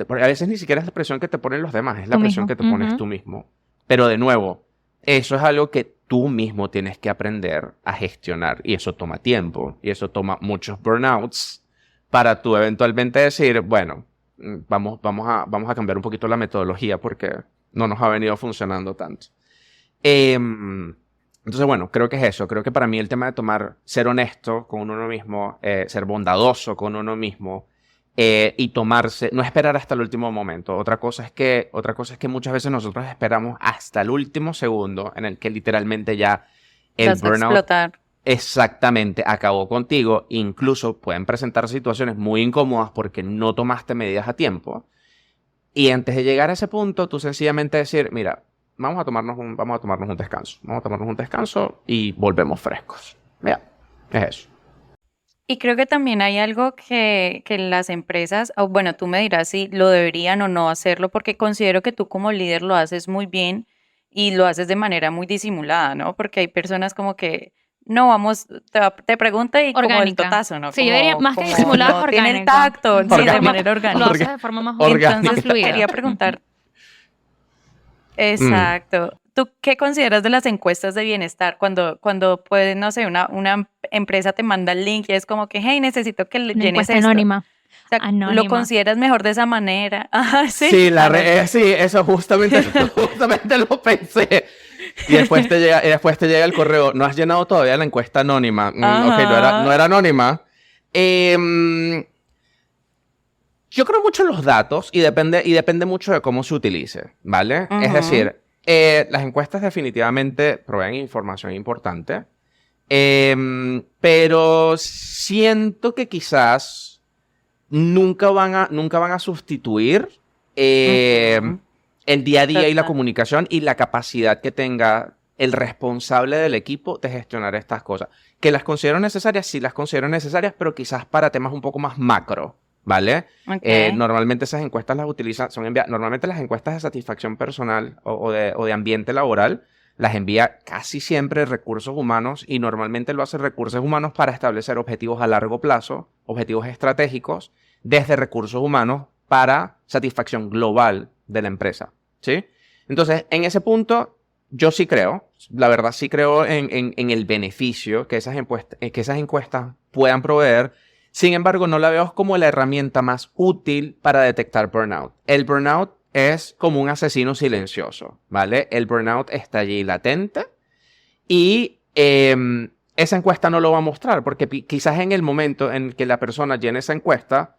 Speaker 4: Porque a veces ni siquiera es la presión que te ponen los demás, es la
Speaker 2: Tú
Speaker 4: presión
Speaker 2: mismo.
Speaker 4: que te pones tú mismo. Pero de nuevo, eso es algo que tú mismo tienes que aprender a gestionar. Y eso toma tiempo. Y eso toma muchos burnouts para tú eventualmente decir, bueno, vamos a cambiar un poquito la metodología porque no nos ha venido funcionando tanto. Entonces, bueno, creo que es eso. Creo que para mí el tema de ser honesto con uno mismo, ser bondadoso con uno mismo, y tomarse, no esperar hasta el último momento. Otra cosa es que muchas veces nosotros esperamos hasta el último segundo en el que literalmente ya el
Speaker 3: Vas a
Speaker 4: burnout
Speaker 3: explotar.
Speaker 4: exactamente acabó contigo. Incluso pueden presentar situaciones muy incómodas porque no tomaste medidas a tiempo. Y antes de llegar a ese punto, tú sencillamente decir, mira, vamos a tomarnos un descanso. Vamos a tomarnos un descanso y volvemos frescos. Mira, es eso.
Speaker 3: Y creo que también hay algo que las empresas, o bueno, tú me dirás si lo deberían o no hacerlo, porque considero que tú como líder lo haces muy bien y lo haces de manera muy disimulada, ¿no? Porque hay personas como que, no, vamos, te pregunta y como el
Speaker 2: Orgánica.
Speaker 3: totazo, ¿no?
Speaker 2: Sí, yo diría más que
Speaker 3: como
Speaker 2: disimulada,
Speaker 3: no tiene el
Speaker 2: orgánica.
Speaker 3: tacto, sí, de
Speaker 4: Orgánica.
Speaker 3: manera
Speaker 2: Lo
Speaker 3: orgánica.
Speaker 2: haces de forma más,
Speaker 4: Orgánica.
Speaker 2: más fluida.
Speaker 3: Quería preguntar, exacto. ¿Tú qué consideras de las encuestas de bienestar cuando pues, no sé, una empresa te manda el link y es como que, hey, necesito que
Speaker 2: Una
Speaker 3: llenes
Speaker 2: encuesta
Speaker 3: esto?
Speaker 2: anónima.
Speaker 3: O sea, ¿lo
Speaker 2: Anónima.
Speaker 3: consideras mejor de esa manera? Ah, sí.
Speaker 4: Sí,
Speaker 3: Anónima.
Speaker 4: sí, eso justamente lo pensé. Y después te llega el correo. No has llenado todavía la encuesta anónima. Ok,
Speaker 3: Ajá.
Speaker 4: no era anónima. Yo creo mucho en los datos y depende mucho de cómo se utilice, ¿vale? Es
Speaker 3: Ujú.
Speaker 4: decir, las encuestas definitivamente proveen información importante, pero siento que quizás nunca van a sustituir
Speaker 3: Ujú.
Speaker 4: el día a día y la
Speaker 3: Total.
Speaker 4: comunicación y la capacidad que tenga el responsable del equipo de gestionar estas cosas. Que las considero necesarias, sí las considero necesarias, pero quizás para temas un poco más macro, ¿vale?
Speaker 3: Ok.
Speaker 4: Normalmente esas encuestas las utilizan, normalmente las encuestas de satisfacción personal o de ambiente laboral las envía casi siempre recursos humanos y normalmente lo hace recursos humanos para establecer objetivos a largo plazo, objetivos estratégicos desde recursos humanos para satisfacción global de la empresa, ¿sí? Entonces, en ese punto, yo sí creo, la verdad sí creo en el beneficio que esas encuestas puedan proveer. Sin embargo, no la veo como la herramienta más útil para detectar burnout. El burnout es como un asesino silencioso, ¿vale? El burnout está allí latente y esa encuesta no lo va a mostrar porque quizás en el momento en que la persona llene esa encuesta,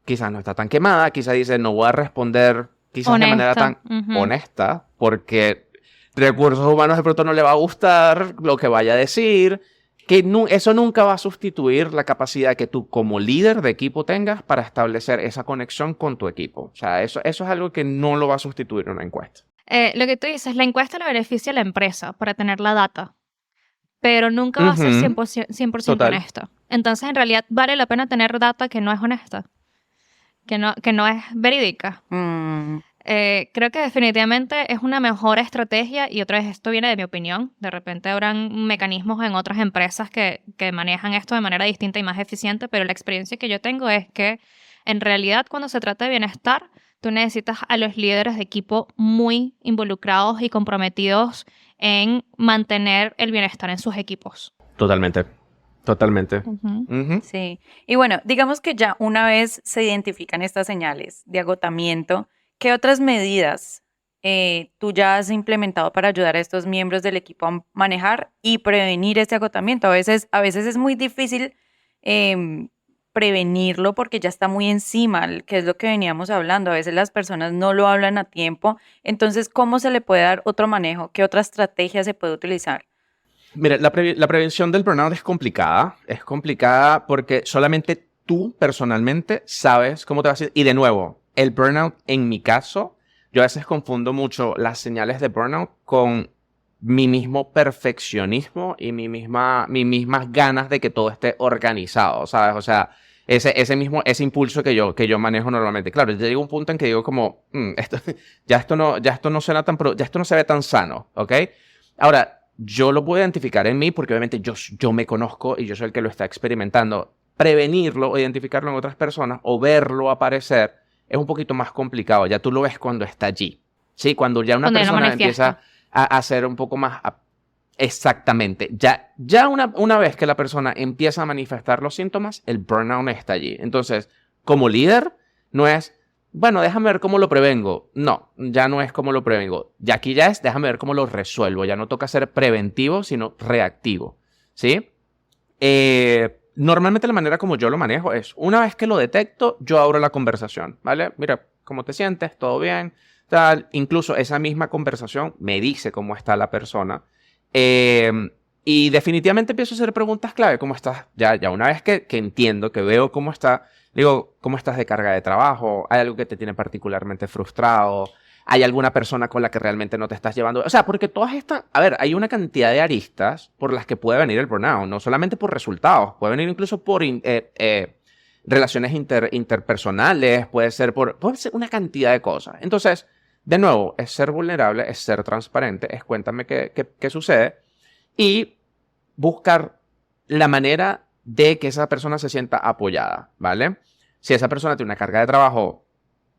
Speaker 4: quizás no está tan quemada, quizás dice no voy a responder quizás de manera tan honesta porque recursos humanos de pronto no le va a gustar lo que vaya a decir. Que eso nunca va a sustituir la capacidad que tú como líder de equipo tengas para establecer esa conexión con tu equipo. O sea, eso es algo que no lo va a sustituir una encuesta.
Speaker 2: Lo que tú dices, la encuesta le beneficia a la empresa para tener la data, pero nunca va a ser 100%
Speaker 4: Total.
Speaker 2: honesta. Entonces, en realidad, vale la pena tener data que no es honesta, que no es verídica.
Speaker 3: Mm,
Speaker 2: Creo que definitivamente es una mejor estrategia y otra vez esto viene de mi opinión. De repente habrán mecanismos en otras empresas que manejan esto de manera distinta y más eficiente, pero la experiencia que yo tengo es que en realidad cuando se trata de bienestar, tú necesitas a los líderes de equipo muy involucrados y comprometidos en mantener el bienestar en sus equipos.
Speaker 4: Totalmente.
Speaker 3: sí. Y bueno, digamos que ya una vez se identifican estas señales de agotamiento, ¿qué otras medidas tú ya has implementado para ayudar a estos miembros del equipo a manejar y prevenir este agotamiento? A veces es muy difícil prevenirlo porque ya está muy encima, que es lo que veníamos hablando. A veces las personas no lo hablan a tiempo. Entonces, ¿cómo se le puede dar otro manejo? ¿Qué otra estrategia se puede utilizar?
Speaker 4: Mira, la prevención del burnout es complicada. Es complicada porque solamente tú personalmente sabes cómo te vas a ir. Y de nuevo, el burnout, en mi caso, yo a veces confundo mucho las señales de burnout con mi mismo perfeccionismo y mis mismas ganas de que todo esté organizado, ¿sabes? O sea, ese impulso que yo manejo normalmente. Claro, ya llega un punto en que digo como, esto no suena ya esto no se ve tan sano, ¿ok? Ahora, yo lo puedo identificar en mí porque obviamente yo me conozco y yo soy el que lo está experimentando. Prevenirlo o identificarlo en otras personas o verlo aparecer es un poquito más complicado. Ya tú lo ves cuando está allí. Sí, cuando ya una
Speaker 2: Cuando ya lo
Speaker 4: persona
Speaker 2: manifiesta.
Speaker 4: empieza a hacer un poco más... Exactamente. Ya una vez que la persona empieza a manifestar los síntomas, el burnout está allí. Entonces, como líder, no es, bueno, déjame ver cómo lo prevengo. No, ya no es cómo lo prevengo. Ya aquí ya es, déjame ver cómo lo resuelvo. Ya no toca ser preventivo, sino reactivo. ¿Sí? Normalmente la manera como yo lo manejo es, una vez que lo detecto, yo abro la conversación, ¿vale? Mira, ¿cómo te sientes? ¿Todo bien? Tal. Incluso esa misma conversación me dice cómo está la persona. Y definitivamente empiezo a hacer preguntas clave. ¿Cómo estás? Ya una vez que entiendo, que veo cómo está, digo, ¿cómo estás de carga de trabajo? ¿Hay algo que te tiene particularmente frustrado? ¿Hay alguna persona con la que realmente no te estás llevando? O sea, porque todas estas... A ver, hay una cantidad de aristas por las que puede venir el burnout. No solamente por resultados. Puede venir incluso por relaciones interpersonales. Puede ser una cantidad de cosas. Entonces, de nuevo, es ser vulnerable, es ser transparente, es cuéntame qué sucede y buscar la manera de que esa persona se sienta apoyada, ¿vale? Si esa persona tiene una carga de trabajo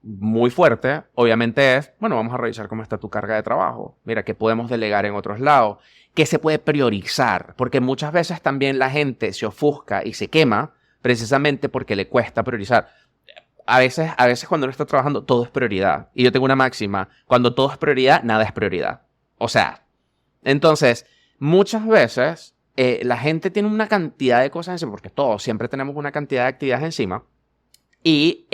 Speaker 4: muy fuerte, obviamente es, bueno, vamos a revisar cómo está tu carga de trabajo. Mira, qué podemos delegar en otros lados, qué se puede priorizar, porque muchas veces también la gente se ofusca y se quema precisamente porque le cuesta priorizar. A veces cuando uno está trabajando, todo es prioridad. Y yo tengo una máxima, cuando todo es prioridad, nada es prioridad. O sea, entonces, muchas veces la gente tiene una cantidad de cosas encima, porque todos siempre tenemos una cantidad de actividades encima, y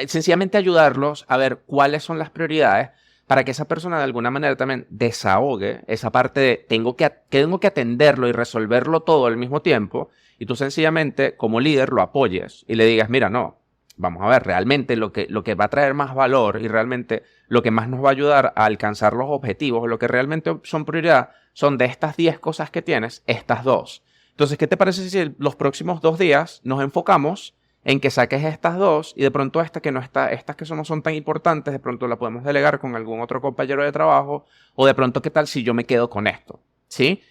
Speaker 4: sencillamente ayudarlos a ver cuáles son las prioridades para que esa persona de alguna manera también desahogue esa parte de tengo que atenderlo y resolverlo todo al mismo tiempo, y tú sencillamente como líder lo apoyes y le digas, mira, no, vamos a ver, realmente lo que va a traer más valor y realmente lo que más nos va a ayudar a alcanzar los objetivos, lo que realmente son prioridad, son de estas 10 cosas que tienes, estas 2. Entonces, ¿qué te parece si los próximos 2 días nos enfocamos en que saques estas 2 y de pronto estas que no son tan importantes, de pronto la podemos delegar con algún otro compañero de trabajo, o de pronto, ¿qué tal si yo me quedo con esto? ¿Sí?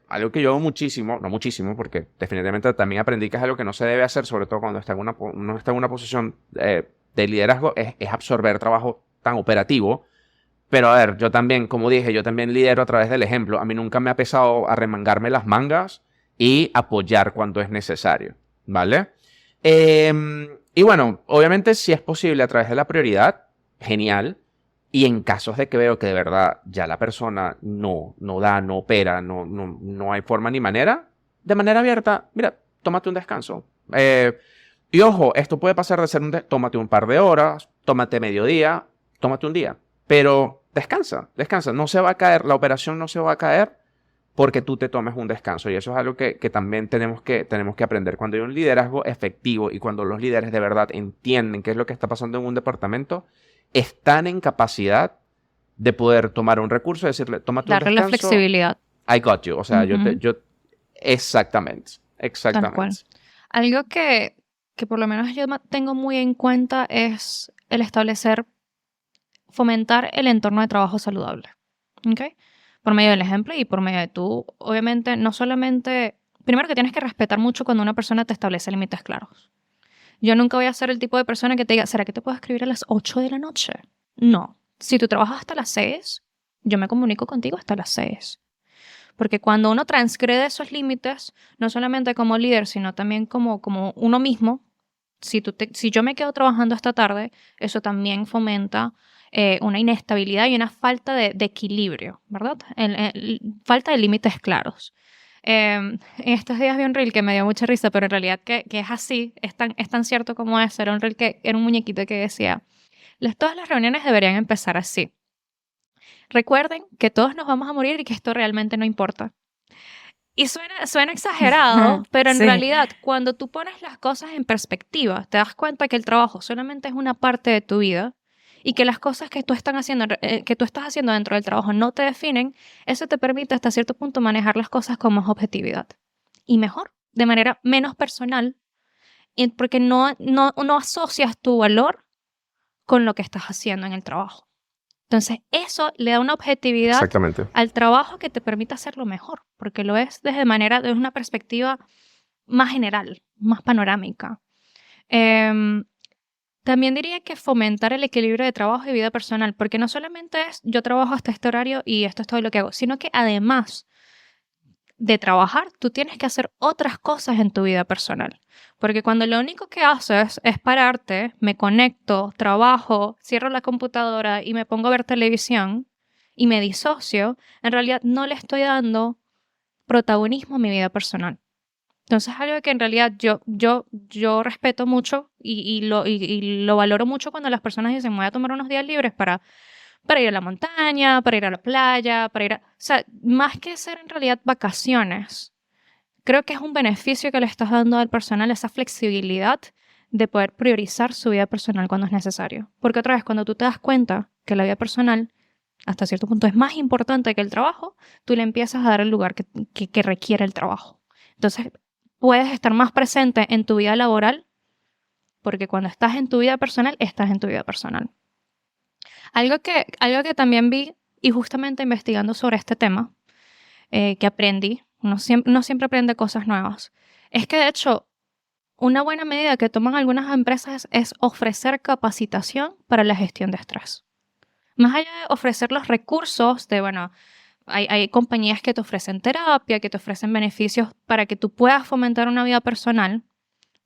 Speaker 4: Algo que yo hago muchísimo, no muchísimo, porque definitivamente también aprendí que es algo que no se debe hacer, sobre todo cuando uno está en una posición de liderazgo, es absorber trabajo tan operativo. Pero a ver, yo también, como dije, yo también lidero a través del ejemplo. A mí nunca me ha pesado arremangarme las mangas y apoyar cuando es necesario, ¿vale? Y bueno, obviamente si es posible a través de la prioridad, genial. Y en casos de que veo que de verdad ya la persona no opera, no hay forma ni manera, de manera abierta, mira, tómate un descanso. Y ojo, esto puede pasar de ser tómate un par de horas, tómate mediodía, tómate un día. Pero descansa. No se va a caer, la operación no se va a caer porque tú te tomes un descanso. Y eso es algo que también tenemos que aprender. Cuando hay un liderazgo efectivo y cuando los líderes de verdad entienden qué es lo que está pasando en un departamento, están en capacidad de poder tomar un recurso y decirle, tómate un descanso.
Speaker 2: Darle la flexibilidad.
Speaker 4: I got you. O sea, exactamente.
Speaker 2: Tal cual. Algo que por lo menos yo tengo muy en cuenta es el fomentar el entorno de trabajo saludable. ¿Ok? Por medio del ejemplo y por medio de tú, obviamente, no solamente... Primero que tienes que respetar mucho cuando una persona te establece límites claros. Yo nunca voy a ser el tipo de persona que te diga, ¿será que te puedo escribir a las 8 de la noche? No. Si tú trabajas hasta las 6, yo me comunico contigo hasta las 6. Porque cuando uno transgrede esos límites, no solamente como líder, sino también como uno mismo, si yo me quedo trabajando hasta tarde, eso también fomenta una inestabilidad y una falta de equilibrio, ¿verdad? Falta de límites claros. En estos días vi un reel que me dio mucha risa, pero en realidad que es así, es tan cierto como es. Era un reel era un muñequito que decía, todas las reuniones deberían empezar así. Recuerden que todos nos vamos a morir y que esto realmente no importa. Y suena exagerado, pero en realidad cuando tú pones las cosas en perspectiva, te das cuenta que el trabajo solamente es una parte de tu vida y que las cosas que tú estás haciendo dentro del trabajo no te definen, eso te permite hasta cierto punto manejar las cosas con más objetividad y mejor, de manera menos personal, porque no asocias tu valor con lo que estás haciendo en el trabajo. Entonces, eso le da una objetividad
Speaker 4: Exactamente.
Speaker 2: al trabajo que te permite hacerlo mejor, porque lo es desde una perspectiva más general, más panorámica. También diría que fomentar el equilibrio de trabajo y vida personal, porque no solamente es yo trabajo hasta este horario y esto es todo lo que hago, sino que además de trabajar, tú tienes que hacer otras cosas en tu vida personal. Porque cuando lo único que haces es pararte, me conecto, trabajo, cierro la computadora y me pongo a ver televisión y me disocio, en realidad no le estoy dando protagonismo a mi vida personal. Entonces es algo que en realidad yo respeto mucho y lo valoro mucho cuando las personas dicen, me voy a tomar unos días libres para ir a la montaña, para ir a la playa, o sea, más que ser en realidad vacaciones, creo que es un beneficio que le estás dando al personal, esa flexibilidad de poder priorizar su vida personal cuando es necesario. Porque otra vez, cuando tú te das cuenta que la vida personal hasta cierto punto es más importante que el trabajo, tú le empiezas a dar el lugar que requiere el trabajo. Entonces, puedes estar más presente en tu vida laboral, porque cuando estás en tu vida personal, estás en tu vida personal. Algo que también vi, y justamente investigando sobre este tema, que aprendí, no siempre aprende cosas nuevas, es que de hecho, una buena medida que toman algunas empresas es ofrecer capacitación para la gestión de estrés. Más allá de ofrecer los recursos hay compañías que te ofrecen terapia, que te ofrecen beneficios para que tú puedas fomentar una vida personal,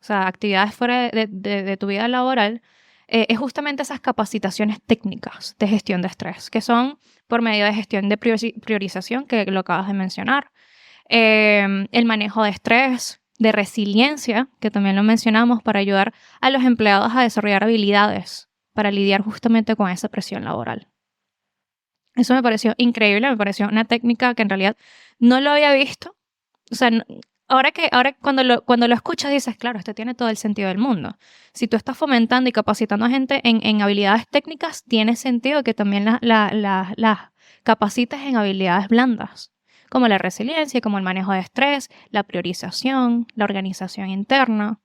Speaker 2: o sea, actividades fuera de tu vida laboral, es justamente esas capacitaciones técnicas de gestión de estrés, que son por medio de gestión de priorización, que lo acabas de mencionar, el manejo de estrés, de resiliencia, que también lo mencionamos, para ayudar a los empleados a desarrollar habilidades para lidiar justamente con esa presión laboral. Eso me pareció increíble, me pareció una técnica que en realidad no lo había visto. O sea, ahora cuando lo escuchas dices, claro, esto tiene todo el sentido del mundo. Si tú estás fomentando y capacitando a gente en habilidades técnicas, tiene sentido que también las capacites en habilidades blandas, como la resiliencia, como el manejo de estrés, la priorización, la organización interna.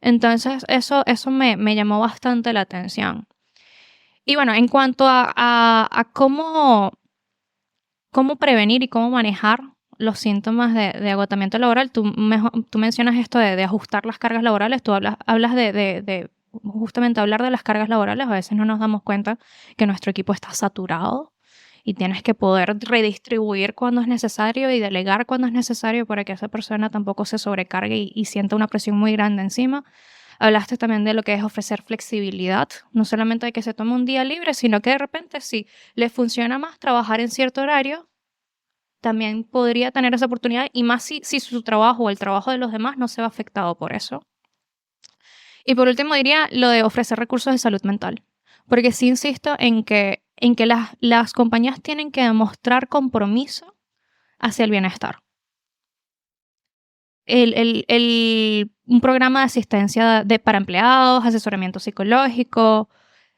Speaker 2: Entonces, eso me llamó bastante la atención. Y bueno, en cuanto a cómo prevenir y cómo manejar los síntomas de agotamiento laboral, tú mencionas esto de ajustar las cargas laborales, tú hablas de justamente hablar de las cargas laborales. A veces no nos damos cuenta que nuestro equipo está saturado y tienes que poder redistribuir cuando es necesario y delegar cuando es necesario para que esa persona tampoco se sobrecargue y sienta una presión muy grande encima. Hablaste también de lo que es ofrecer flexibilidad, no solamente de que se tome un día libre, sino que de repente si le funciona más trabajar en cierto horario, también podría tener esa oportunidad, y más si su trabajo o el trabajo de los demás no se ve afectado por eso. Y por último diría lo de ofrecer recursos de salud mental, porque sí insisto en que las compañías tienen que demostrar compromiso hacia el bienestar. Un programa de asistencia para empleados, asesoramiento psicológico,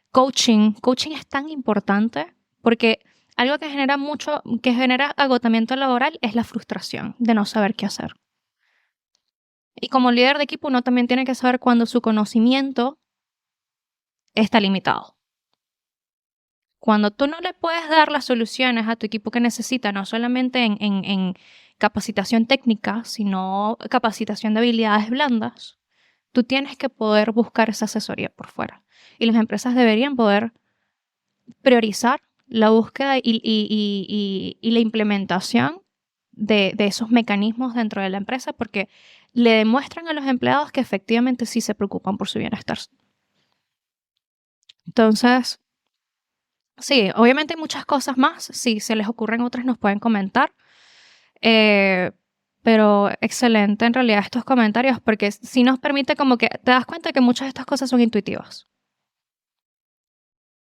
Speaker 2: coaching. Coaching es tan importante porque algo que genera agotamiento laboral es la frustración de no saber qué hacer. Y como líder de equipo, uno también tiene que saber cuando su conocimiento está limitado. Cuando tú no le puedes dar las soluciones a tu equipo que necesita, no solamente en capacitación técnica, sino capacitación de habilidades blandas, tú tienes que poder buscar esa asesoría por fuera. Y las empresas deberían poder priorizar la búsqueda y la implementación de esos mecanismos dentro de la empresa, porque le demuestran a los empleados que efectivamente sí se preocupan por su bienestar. Entonces, sí, obviamente hay muchas cosas más. Si se les ocurren otras, nos pueden comentar. Pero excelente en realidad estos comentarios, porque sí nos permite como que te das cuenta que muchas de estas cosas son intuitivas.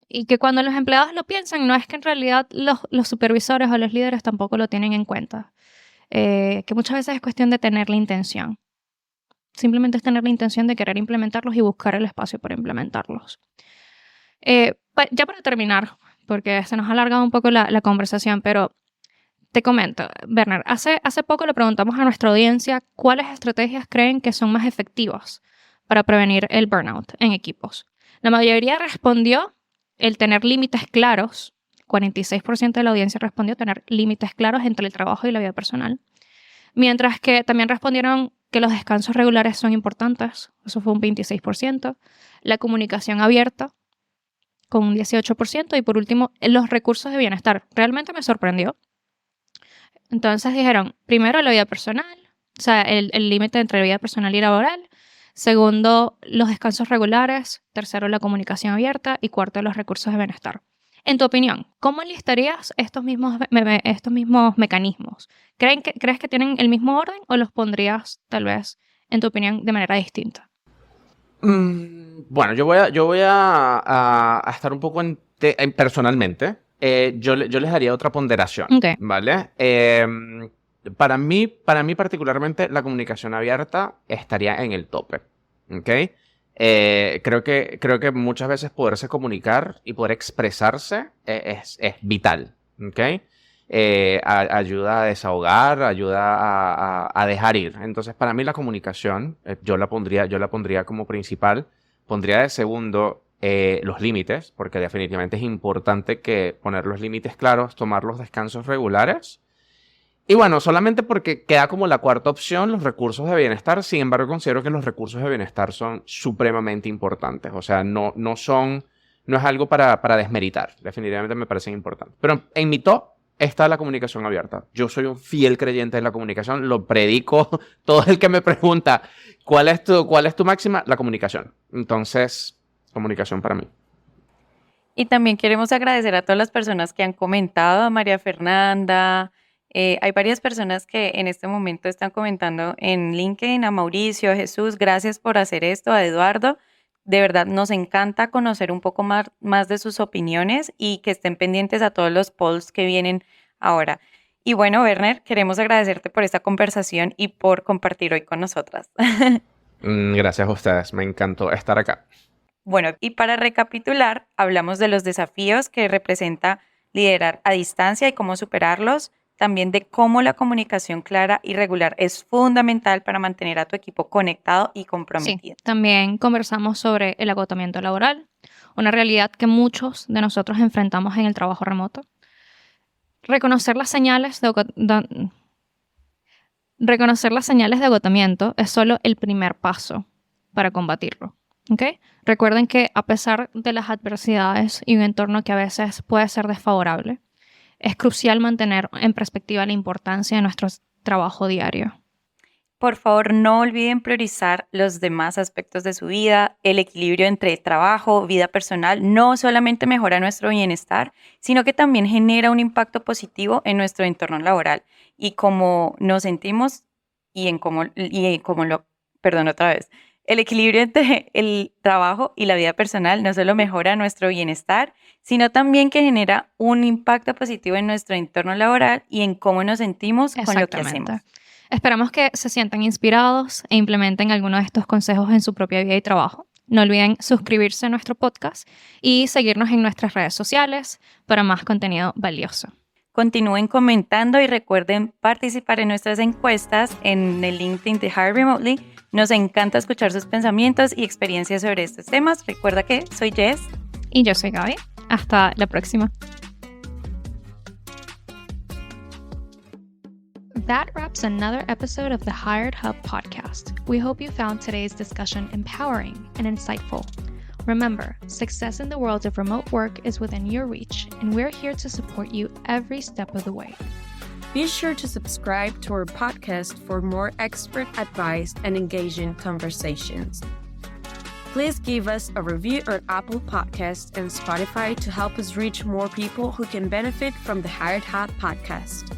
Speaker 2: Y que cuando los empleados lo piensan, no es que en realidad los supervisores o los líderes tampoco lo tienen en cuenta. Que muchas veces es cuestión de tener la intención. Simplemente es tener la intención de querer implementarlos y buscar el espacio para implementarlos. Ya para terminar, porque se nos ha alargado un poco la conversación, pero te comento, Werner, hace poco le preguntamos a nuestra audiencia cuáles estrategias creen que son más efectivas para prevenir el burnout en equipos. La mayoría respondió el tener límites claros. 46% de la audiencia respondió tener límites claros entre el trabajo y la vida personal. Mientras que también respondieron que los descansos regulares son importantes. Eso fue un 26%. La comunicación abierta, con un 18%. Y por último, los recursos de bienestar. Realmente me sorprendió. Entonces dijeron, primero la vida personal, o sea, el límite entre la vida personal y laboral. Segundo, los descansos regulares. Tercero, la comunicación abierta. Y cuarto, los recursos de bienestar. En tu opinión, ¿cómo enlistarías estos mismos mecanismos? ¿Crees que tienen el mismo orden o los pondrías, tal vez, en tu opinión, de manera distinta?
Speaker 4: Bueno, yo voy a estar un poco personalmente. Yo les daría otra ponderación,
Speaker 2: Okay.
Speaker 4: ¿vale? Para mí particularmente, la comunicación abierta estaría en el tope, ¿ok? Creo que muchas veces poderse comunicar y poder expresarse es vital, ¿ok? Ayuda a desahogar, ayuda a dejar ir. Entonces, para mí la comunicación, yo la pondría como principal. Pondría de segundo los límites, porque definitivamente es importante que poner los límites claros, tomar los descansos regulares. Y bueno, solamente porque queda como la cuarta opción, los recursos de bienestar. Sin embargo, considero que los recursos de bienestar son supremamente importantes. O sea, no es algo para desmeritar. Definitivamente me parecen importantes. Pero en mi top está la comunicación abierta. Yo soy un fiel creyente de la comunicación. Lo predico. Todo el que me pregunta, ¿cuál es tu máxima? La comunicación. Entonces, comunicación para mí.
Speaker 3: Y también queremos agradecer a todas las personas que han comentado, a María Fernanda. Hay varias personas que en este momento están comentando en LinkedIn, a Mauricio, a Jesús, gracias por hacer esto, a Eduardo. De verdad, nos encanta conocer un poco más de sus opiniones y que estén pendientes a todos los polls que vienen ahora. Y bueno, Werner, queremos agradecerte por esta conversación y por compartir hoy con nosotras.
Speaker 4: Gracias a ustedes, me encantó estar acá.
Speaker 3: Bueno, y para recapitular, hablamos de los desafíos que representa liderar a distancia y cómo superarlos. También de cómo la comunicación clara y regular es fundamental para mantener a tu equipo conectado y comprometido.
Speaker 2: Sí, también conversamos sobre el agotamiento laboral, una realidad que muchos de nosotros enfrentamos en el trabajo remoto. Reconocer las señales de agotamiento es solo el primer paso para combatirlo. ¿Okay? Recuerden que a pesar de las adversidades y un entorno que a veces puede ser desfavorable, es crucial mantener en perspectiva la importancia de nuestro trabajo diario.
Speaker 3: Por favor, no olviden priorizar los demás aspectos de su vida. El equilibrio entre trabajo, vida personal, no solamente mejora nuestro bienestar, sino que también genera un impacto positivo en nuestro entorno laboral y cómo nos sentimos El equilibrio entre el trabajo y la vida personal no solo mejora nuestro bienestar, sino también que genera un impacto positivo en nuestro entorno laboral y en cómo nos sentimos con lo que hacemos.
Speaker 2: Esperamos que se sientan inspirados e implementen algunos de estos consejos en su propia vida y trabajo. No olviden suscribirse a nuestro podcast y seguirnos en nuestras redes sociales para más contenido valioso.
Speaker 3: Continúen comentando y recuerden participar en nuestras encuestas en el LinkedIn de Hire Remotely. Nos encanta escuchar sus pensamientos y experiencias sobre estos temas. Recuerda que soy Jess.
Speaker 2: Y yo soy Gaby. Hasta la próxima. That wraps another episode of the Hired Hub podcast. We hope you found today's discussion empowering and insightful. Remember, success in the world of remote work is within your reach, and we're here to support you every step of the way.
Speaker 1: Be sure to subscribe to our podcast for more expert advice and engaging conversations. Please give us a review on Apple Podcasts and Spotify to help us reach more people who can benefit from the Hired Hub podcast.